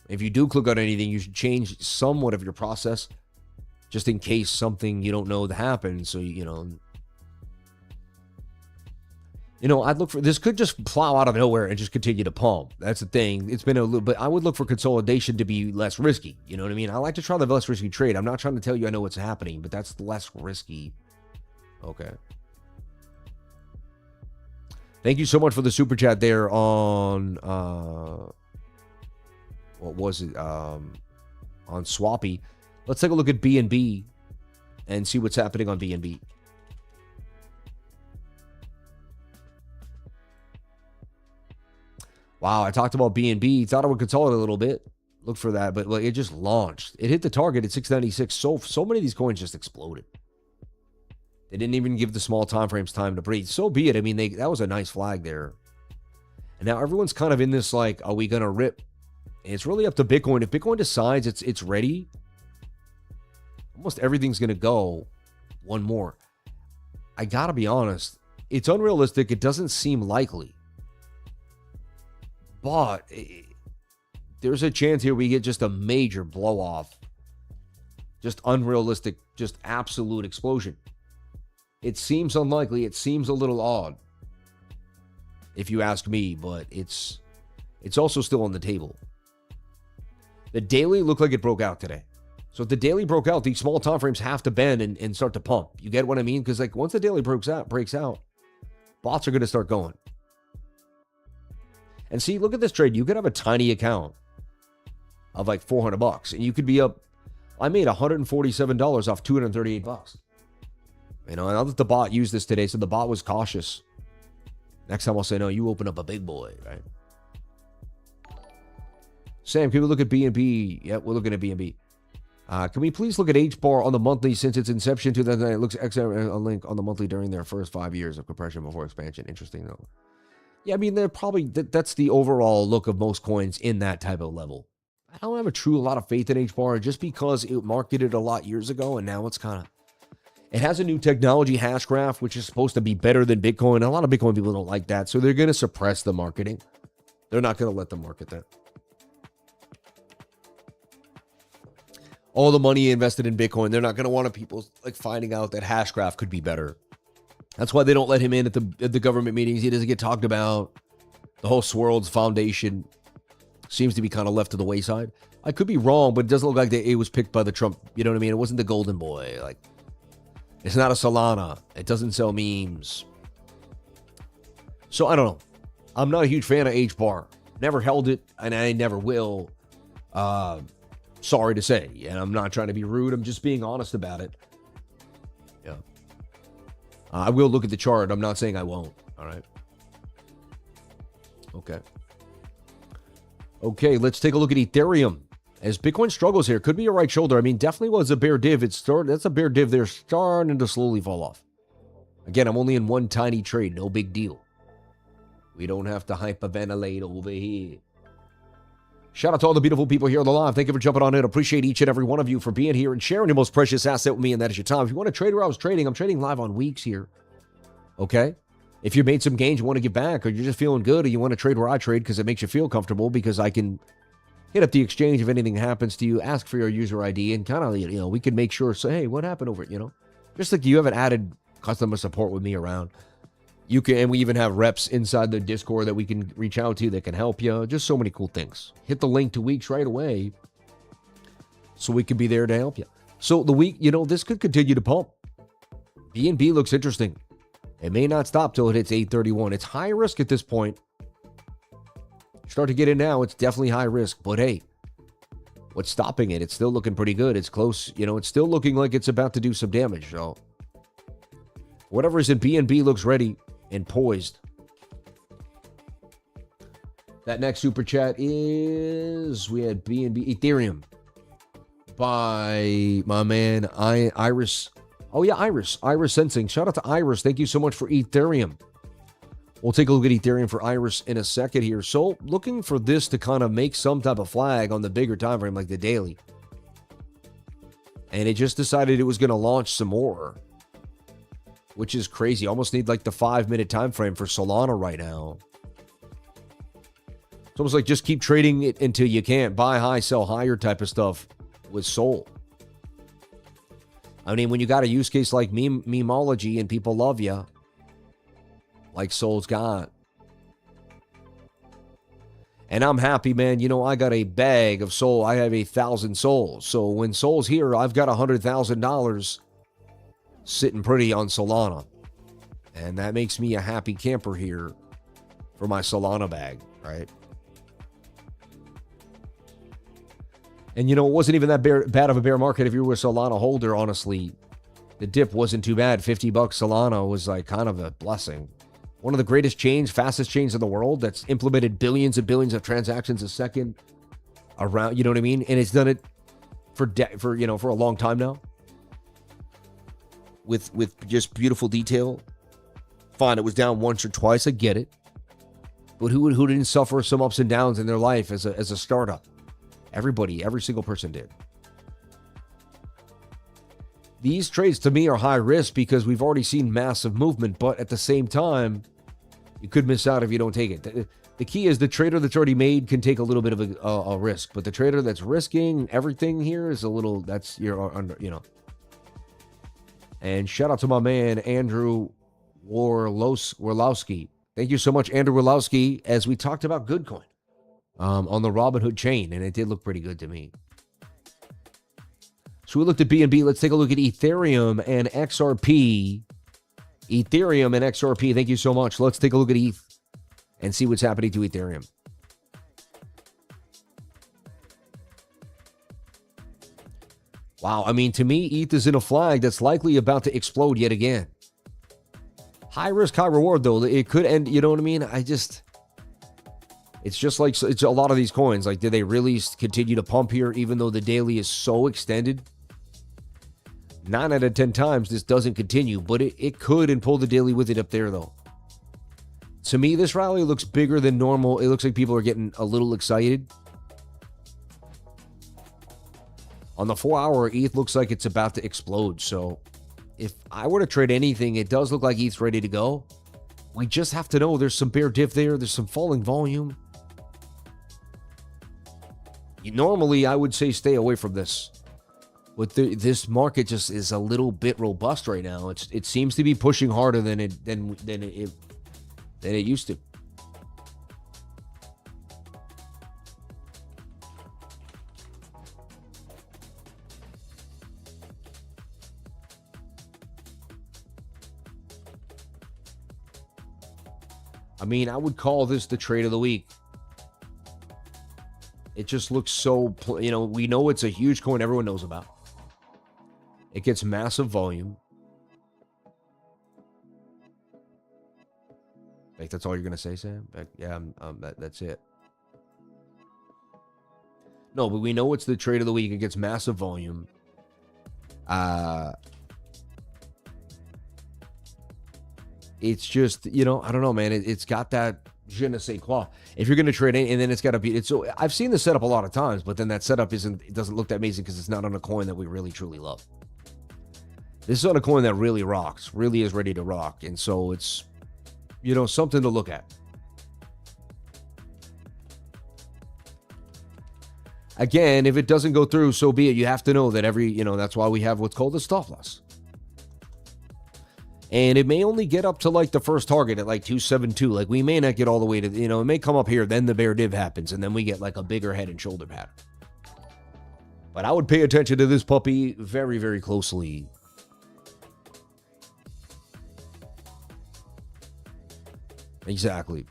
If you do click on anything, you should change somewhat of your process just in case something you don't know that happens. So, I'd look for, this could just plow out of nowhere and just continue to pump. That's the thing. It's been a little bit, I would look for consolidation to be less risky. You know what I mean? I like to try the less risky trade. I'm not trying to tell you I know what's happening, but that's less risky. Okay. Thank you so much for the super chat there on, what was it? On Swappy. Let's take a look at BNB and see what's happening on BNB. Wow, I talked about BNB. Thought I would consolidate a little bit. Look for that, but it just launched. It hit the target at 696. So many of these coins just exploded. They didn't even give the small time frames time to breathe. So be it. I mean, that was a nice flag there. And now everyone's kind of in this like, are we gonna rip? And it's really up to Bitcoin. If Bitcoin decides it's ready, almost everything's gonna go. One more. I gotta be honest. It's unrealistic. It doesn't seem likely. But there's a chance here we get just a major blow off. Just unrealistic, just absolute explosion. It seems unlikely. It seems a little odd, if you ask me, but it's also still on the table. The daily looked like it broke out today. So if the daily broke out, these small time frames have to bend and start to pump. You get what I mean? Because once the daily breaks out, bots are going to start going. And see, look at this trade. You could have a tiny account of like $400 and you could be up. I made $147 off $238. And now that the bot used this today, so the bot was cautious. Next time I'll say, no, you open up a big boy, right? Sam, can we look at BNB? Yep, we're looking at BNB. Can we please look at HBAR on the monthly since its inception to that? It looks excellent. A link on the monthly during their first 5 years of compression before expansion. Interesting though. Yeah, I mean, they're probably, that's the overall look of most coins in that type of level. I don't have a lot of faith in HBAR just because it marketed a lot years ago and now it's kind of, it has a new technology hash graph, which is supposed to be better than Bitcoin. A lot of Bitcoin people don't like that. So they're going to suppress the marketing. They're not going to let them market that. All the money invested in Bitcoin, they're not going to want people like finding out that hash graph could be better. That's why they don't let him in at the government meetings. He doesn't get talked about. The whole Swirlds Foundation seems to be kind of left to the wayside. I could be wrong, but it doesn't look like it was picked by the Trump. You know what I mean? It wasn't the golden boy. Like, it's not a Solana. It doesn't sell memes. So I don't know. I'm not a huge fan of HBAR. Never held it, and I never will. Sorry to say. And I'm not trying to be rude. I'm just being honest about it. Yeah. I will look at the chart. I'm not saying I won't. All right. Okay. Okay, let's take a look at Ethereum. As Bitcoin struggles here, could be a right shoulder. I mean, definitely was a bear div. That's a bear div. They're starting to slowly fall off. Again, I'm only in one tiny trade. No big deal. We don't have to hyperventilate over here. Shout out to all the beautiful people here on the live. Thank you for jumping on in. Appreciate each and every one of you for being here and sharing your most precious asset with me, and that is your time. If you want to trade where I was trading, I'm trading live on WEEX here. Okay? If you made some gains, you want to get back, or you're just feeling good, or you want to trade where I trade because it makes you feel comfortable, because I can hit up the exchange if anything happens to you, ask for your user ID, and kind of, we can make sure, say, hey, what happened over it, Just like you have an added customer support with me around. You can, and we even have reps inside the Discord that we can reach out to that can help you. Just so many cool things. Hit the link to WEEX right away so we can be there to help you. So the week, this could continue to pump. BNB looks interesting. It may not stop till it hits 831. It's high risk at this point. Start to get in now. It's definitely high risk. But hey, what's stopping it? It's still looking pretty good. It's close. It's still looking like it's about to do some damage. So whatever is in BNB looks ready and poised. That next super chat is, we had BNB Ethereum by my man Iris. Oh yeah, Iris Sensing. Shout out to Iris. Thank you so much for Ethereum. We'll take a look at Ethereum for Iris in a second here. So looking for this to kind of make some type of flag on the bigger time frame, like the daily. And it just decided it was going to launch some more, which is crazy. Almost need like the 5-minute time frame for Solana right now. It's almost like just keep trading it until you can't. Buy high, sell higher type of stuff with Sol. I mean, when you got a use case like memology and people love you, like Sol's got. And I'm happy, man. You know, I got a bag of Sol. I have 1,000 Sols. So when Sol's here, I've got $100,000 sitting pretty on Solana. And that makes me a happy camper here for my Solana bag, right? And, you know, it wasn't even that bad of a bear market if you were a Solana holder, honestly. The dip wasn't too bad. $50 Solana was like kind of a blessing. One of the greatest chains, fastest chains in the world that's implemented billions and billions of transactions a second around, you know what I mean? And it's done it for a long time now. With just beautiful detail. Fine, it was down once or twice, I get it. But who didn't suffer some ups and downs in their life as a startup? Everybody, every single person did. These trades to me are high risk because we've already seen massive movement, but at the same time, you could miss out if you don't take it. The key is the trader that's already made can take a little bit of a risk, but the trader that's risking everything here is a little, that's, you're under, you know. And shout out to my man, Andrew Warlowski. Thank you so much, Andrew Warlowski, as we talked about Goodcoin on the Robinhood chain, and it did look pretty good to me. So we looked at BNB. Let's take a look at Ethereum and XRP. Ethereum and XRP, thank you so much. Let's take a look at ETH and see what's happening to Ethereum. Wow, I mean, to me, ETH is in a flag that's likely about to explode yet again. High risk, high reward, though. It could end, you know what I mean? It's just like, it's a lot of these coins. Like, did they really continue to pump here even though the daily is so extended? 9 out of 10 times this doesn't continue, but it could and pull the daily with it up there, though. To me, this rally looks bigger than normal. It looks like people are getting a little excited. On the 4-hour, ETH looks like it's about to explode. So if I were to trade anything, it does look like ETH's ready to go. We just have to know there's some bear diff there. There's some falling volume. Normally, I would say stay away from this. But this market just is a little bit robust right now. It seems to be pushing harder than it used to. I mean, I would call this the trade of the week. It just looks so, you know, we know it's a huge coin everyone knows about. It gets massive volume. Like, that's all you're going to say, Sam? Yeah, that's it. No, but we know it's the trade of the week. It gets massive volume. It's just, you know, I don't know, man. It's got that je ne sais quoi. If you're going to trade it, and then it's got to be, so I've seen the setup a lot of times, but then that setup it doesn't look that amazing because it's not on a coin that we really truly love. This is on a coin that really rocks, really is ready to rock. And so it's, you know, something to look at. Again, if it doesn't go through, so be it. You have to know that that's why we have what's called a stop loss. And it may only get up to like the first target at like 272. Like, we may not get all the way to, you know, it may come up here, then the bear div happens, and then we get like a bigger head and shoulder pattern. But I would pay attention to this puppy very, very closely. Exactly.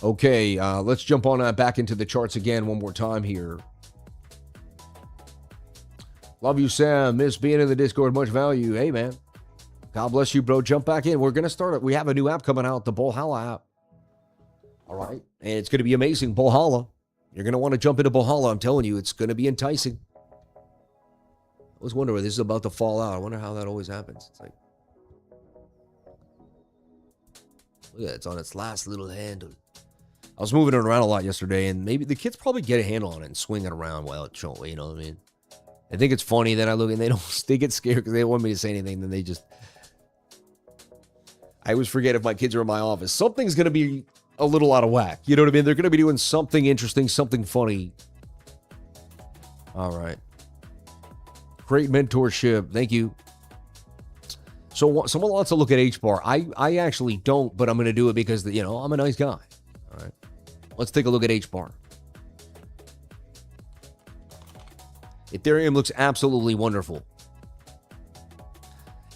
Okay, let's jump on back into the charts again one more time here. Love you, Sam. Miss being in the Discord. Much value. Hey, man. God bless you, bro. Jump back in. We're going to start it. We have a new app coming out, the Brawlhalla app. All right. And it's going to be amazing. Brawlhalla. You're going to want to jump into Brawlhalla. I'm telling you, it's going to be enticing. I was wondering, this is about to fall out. I wonder how that always happens. It's like, look at it. It's on its last little handle. I was moving it around a lot yesterday, and maybe the kids probably get a handle on it and swing it around while it's showing. You know what I mean? I think it's funny that I look and they get scared because they don't want me to say anything. Then they just, I always forget if my kids are in my office. Something's going to be a little out of whack. You know what I mean? They're going to be doing something interesting, something funny. All right. Great mentorship. Thank you. So someone wants to look at H-bar. I actually don't, but I'm going to do it because, you know, I'm a nice guy. All right. Let's take a look at H-bar. Ethereum looks absolutely wonderful.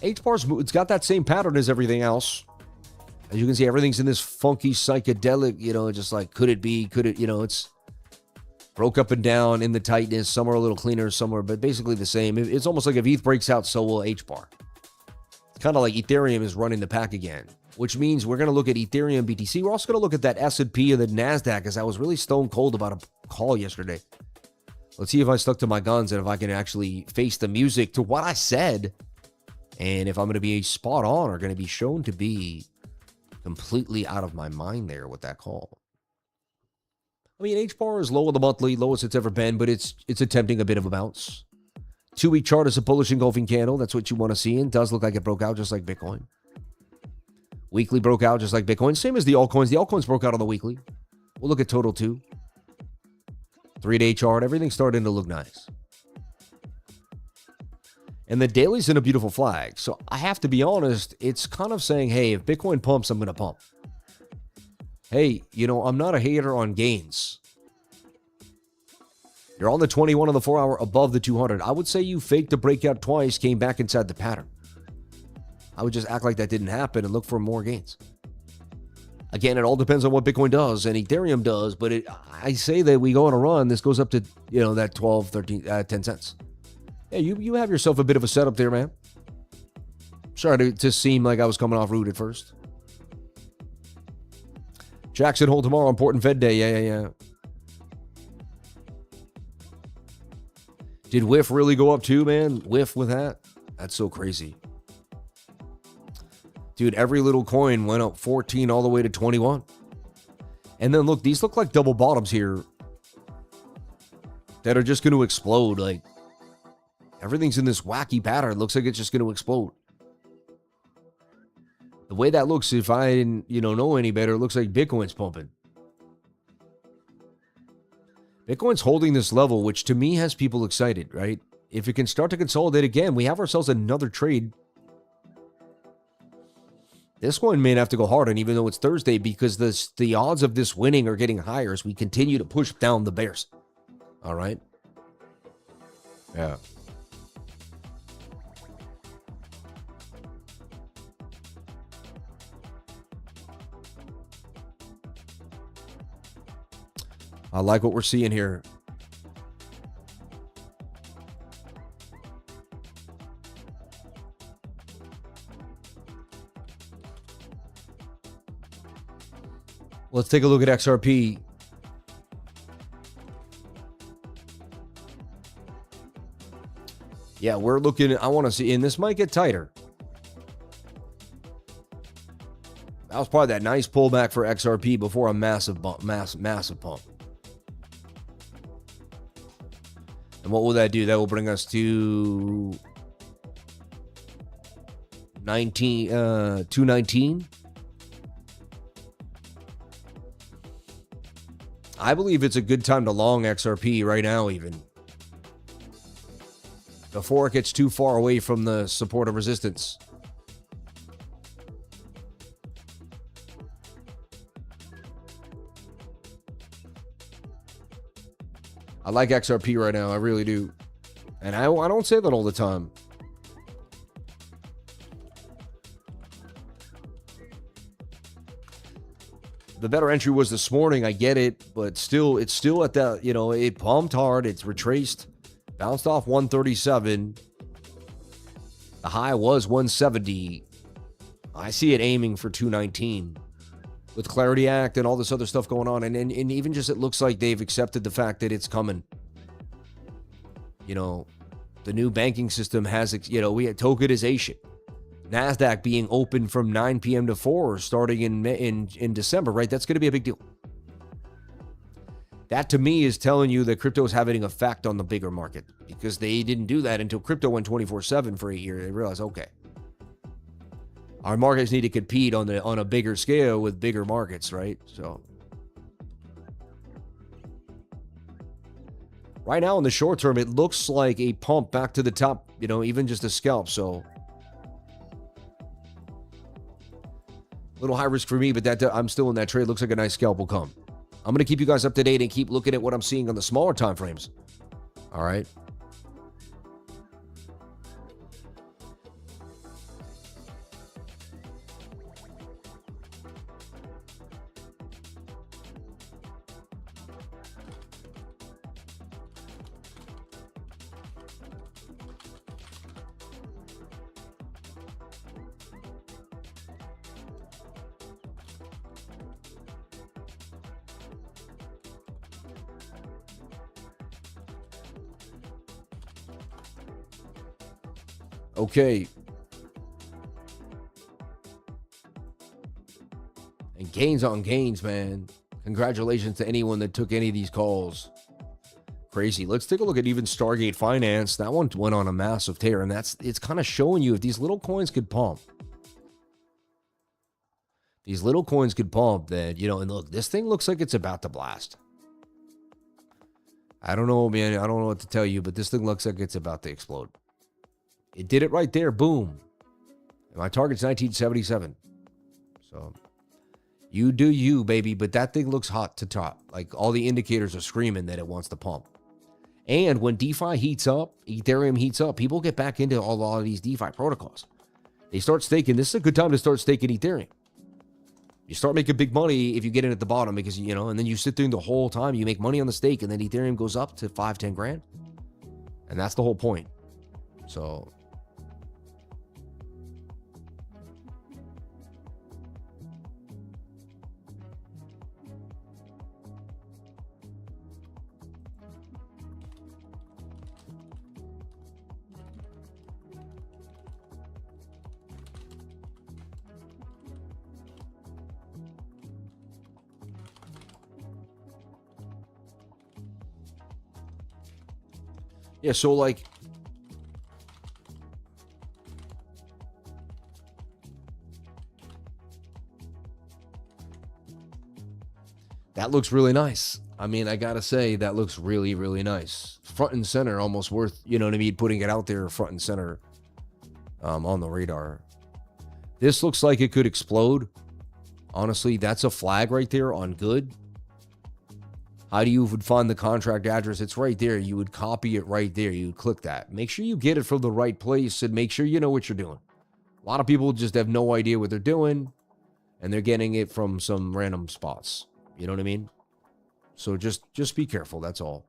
H-bar's, it's got that same pattern as everything else. As you can see, everything's in this funky psychedelic, you know, just like, could it be, could it, you know, it's broke up and down in the tightness. Some are a little cleaner, some are, but basically the same. It's almost like if ETH breaks out, so will H-bar. It's kind of like Ethereum is running the pack again, which means we're going to look at Ethereum BTC. We're also going to look at that S&P and the NASDAQ, because I was really stone cold about a call yesterday. Let's see if I stuck to my guns and if I can actually face the music to what I said. And if I'm going to be spot on or going to be shown to be completely out of my mind there with that call. I mean, H-bar is low on the monthly, lowest it's ever been, but it's attempting a bit of a bounce. 2-week chart is a bullish engulfing candle. That's what you want to see. And does look like it broke out just like Bitcoin. Weekly broke out just like Bitcoin. Same as the altcoins. The altcoins broke out on the weekly. We'll look at total too. 3-day chart. Everything's starting to look nice. And the daily's in a beautiful flag. So I have to be honest, it's kind of saying, hey, if Bitcoin pumps, I'm going to pump. Hey, you know, I'm not a hater on gains. You're on the 21 on the 4-hour above the 200. I would say you faked the breakout twice, came back inside the pattern. I would just act like that didn't happen and look for more gains. Again, it all depends on what Bitcoin does and Ethereum does, but I say that we go on a run, this goes up to, you know, that 12, 13, 10 cents. Hey, you have yourself a bit of a setup there, man. Sorry to seem like I was coming off root at first. Jackson Hole tomorrow, important Fed day. Yeah. Did WIF really go up too, man? WIF with that? That's so crazy. Dude, every little coin went up 14 all the way to 21. And then look, these look like double bottoms here that are just going to explode. Like, everything's in this wacky pattern. Looks like it's just going to explode. The way that looks, if I didn't, know any better, it looks like Bitcoin's pumping. Bitcoin's holding this level, which to me has people excited, right? If it can start to consolidate again, we have ourselves another trade. This one may have to go hard, and even though it's Thursday, because the odds of this winning are getting higher as we continue to push down the bears. All right? Yeah. I like what we're seeing here. Let's take a look at XRP. Yeah, we're looking, I want to see, and this might get tighter. That was probably that nice pullback for XRP before a massive bump, massive pump. And what will that do? That will bring us to 219. I believe it's a good time to long XRP right now, even before it gets too far away from the support of resistance. I like XRP right now. I really do. And I don't say that all the time. The better entry was this morning. I get it. But still, it's still at that, it pumped hard. It's retraced. Bounced off 137. The high was 170. I see it aiming for 219 with Clarity Act and all this other stuff going on. And even just it looks like they've accepted the fact that it's coming. You know, the new banking system has, you know, we had tokenization. NASDAQ being open from 9 p.m. to 4 starting in December, right? That's going to be a big deal. That to me is telling you that crypto is having an effect on the bigger market because they didn't do that until crypto went 24/7 for a year. They realized, okay, our markets need to compete on a bigger scale with bigger markets, right? So right now in the short term, it looks like a pump back to the top, you know, even just a scalp. So a little high risk for me, but that I'm still in that trade. Looks like a nice scalp will come. I'm going to keep you guys up to date and keep looking at what I'm seeing on the smaller time frames. All right. Okay. And gains on gains, man. Congratulations to anyone that took any of these calls. Crazy. Let's take a look at even Stargate Finance. That one went on a massive tear, and it's kind of showing you if these little coins could pump. These little coins could pump, that, you know, and look, this thing looks like it's about to blast. I don't know, man. I don't know what to tell you, but this thing looks like it's about to explode. It did it right there. Boom. And my target's 1977. So you do you, baby. But that thing looks hot to top. Like all the indicators are screaming that it wants to pump. And when DeFi heats up, Ethereum heats up, people get back into a lot of these DeFi protocols. They start staking. This is a good time to start staking Ethereum. You start making big money if you get in at the bottom because, you know, and then you sit there the whole time. You make money on the stake and then Ethereum goes up to 5-10 grand. And that's the whole point. So yeah, so like that looks really nice. I mean, I gotta say that looks really, really nice. Front and center, almost worth, you know what I mean, putting it out there front and center on the radar. This looks like it could explode. Honestly, that's a flag right there on good. How do you would find the contract address? It's right there. You would copy it right there. You would click that. Make sure you get it from the right place and make sure you know what you're doing. A lot of people just have no idea what they're doing and they're getting it from some random spots. You know what I mean? So just be careful. That's all.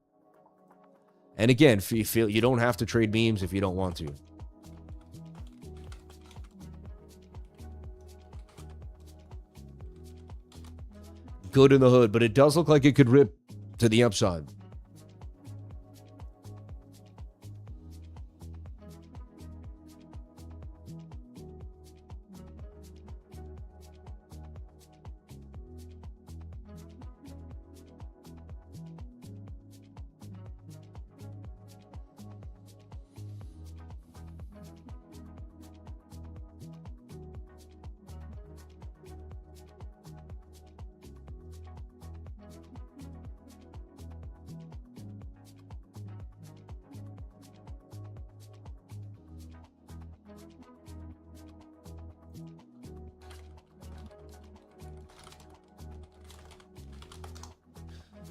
And again, if you feel you don't have to trade memes if you don't want to. Good in the hood, but it does look like it could rip to the upside.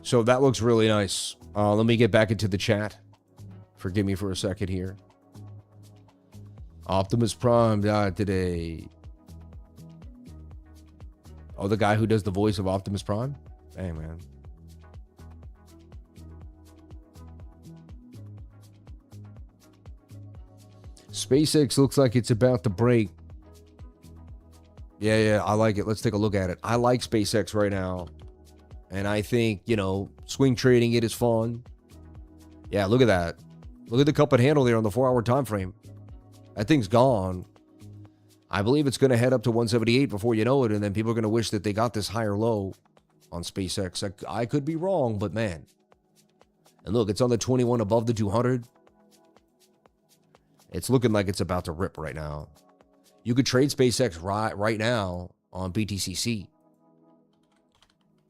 So that looks really nice. Let me get back into the chat. Forgive me for a second here. Optimus Prime died today. Oh, the guy who does the voice of Optimus Prime? Hey, man. SpaceX looks like it's about to break. Yeah, I like it. Let's take a look at it. I like SpaceX right now. And I think, swing trading it is fun. Yeah, look at that. Look at the cup and handle there on the 4-hour time frame. That thing's gone. I believe it's going to head up to 178 before you know it, and then people are going to wish that they got this higher low on SpaceX. I could be wrong, but man. And look, it's on the 21 above the 200. It's looking like it's about to rip right now. You could trade SpaceX right now on BTCC.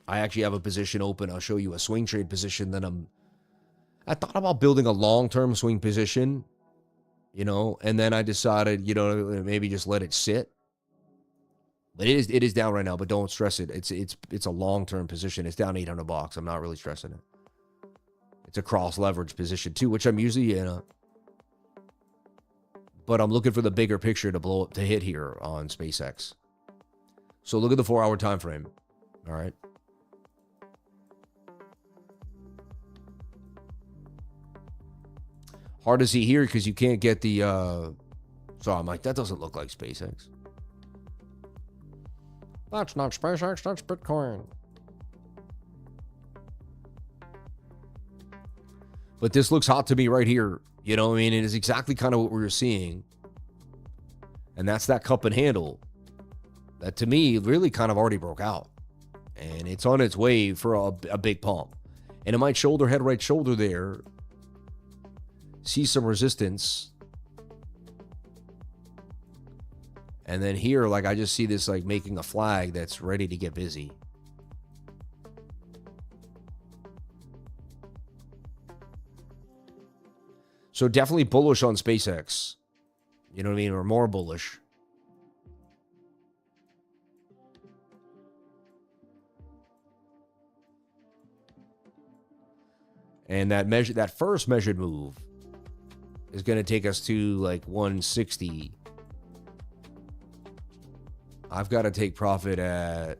I actually have a position open. I'll show you a swing trade position that I thought about building a long-term swing position, and then I decided, maybe just let it sit. But it is down right now, but don't stress it. It's a long-term position. It's down $800. I'm not really stressing it. It's a cross-leverage position too, which I'm usually in. But I'm looking for the bigger picture to hit here on SpaceX. So look at the 4-hour time frame. All right. Hard to see here because you can't get the, so I'm like, that doesn't look like SpaceX. That's not SpaceX, that's Bitcoin. But this looks hot to me right here. You know what I mean? It is exactly kind of what we were seeing. And that's that cup and handle that to me really kind of already broke out. And it's on its way for a big pump. And it might head right shoulder there. See some resistance. And then here, like I just see this like making a flag that's ready to get busy. So definitely bullish on SpaceX. You know what I mean? Or more bullish. And that first measured move is going to take us to like 160. I've got to take profit at,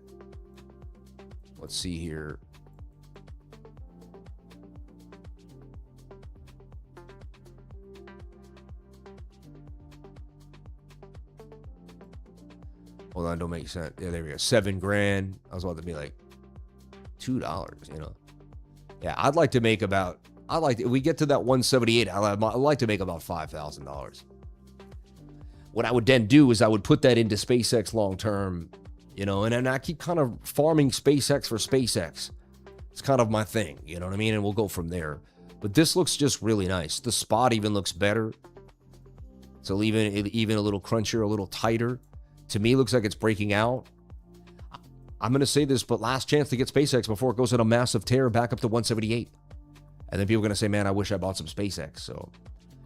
let's see here. Hold on, don't make sense. Yeah, there we go. $7,000. I was about to be like $2, Yeah, I'd like to make about, if we get to that 178, I'd like to make about $5,000. What I would then do is I would put that into SpaceX long term, and then I keep kind of farming SpaceX for SpaceX. It's kind of my thing, you know what I mean? And we'll go from there. But this looks just really nice. The spot even looks better. So even a little crunchier, a little tighter. To me, it looks like it's breaking out. I'm going to say this, but last chance to get SpaceX before it goes on a massive tear back up to 178. And then people are going to say, man, I wish I bought some SpaceX. So,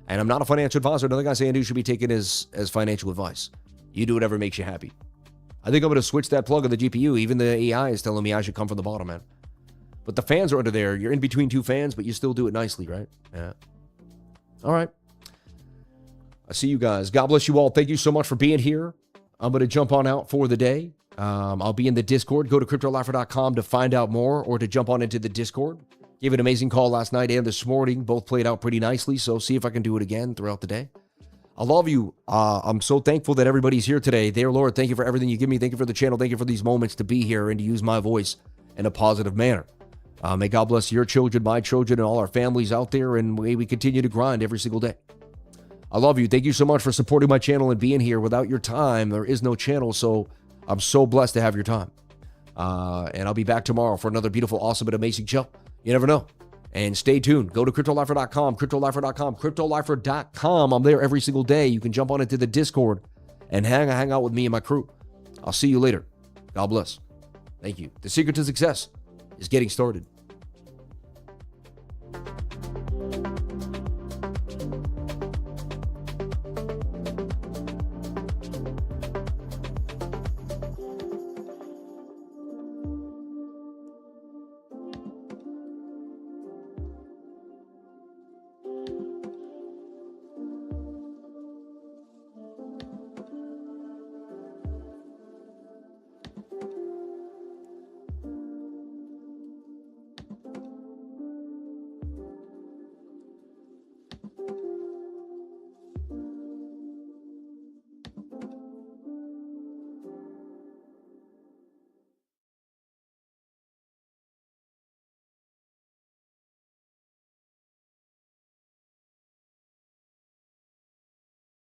and I'm not a financial advisor. Another guy saying you should be taken as financial advice. You do whatever makes you happy. I think I'm going to switch that plug on the GPU. Even the AI is telling me I should come from the bottom, man. But the fans are under there. You're in between two fans, but you still do it nicely, right? Yeah. All right. I see you guys. God bless you all. Thank you so much for being here. I'm going to jump on out for the day. I'll be in the Discord. Go to CryptoLifer.com to find out more or to jump on into the Discord. Gave an amazing call last night and this morning. Both played out pretty nicely, so see if I can do it again throughout the day. I love you. I'm so thankful that everybody's here today. Dear Lord, thank you for everything you give me. Thank you for the channel. Thank you for these moments to be here and to use my voice in a positive manner. May God bless your children, my children, and all our families out there, and may we continue to grind every single day. I love you. Thank you so much for supporting my channel and being here. Without your time, there is no channel, so I'm so blessed to have your time. And I'll be back tomorrow for another beautiful, awesome, and amazing show. You never know. And stay tuned. Go to CryptoLifer.com, CryptoLifer.com, CryptoLifer.com. I'm there every single day. You can jump on into the Discord and hang out with me and my crew. I'll see you later. God bless. Thank you. The secret to success is getting started.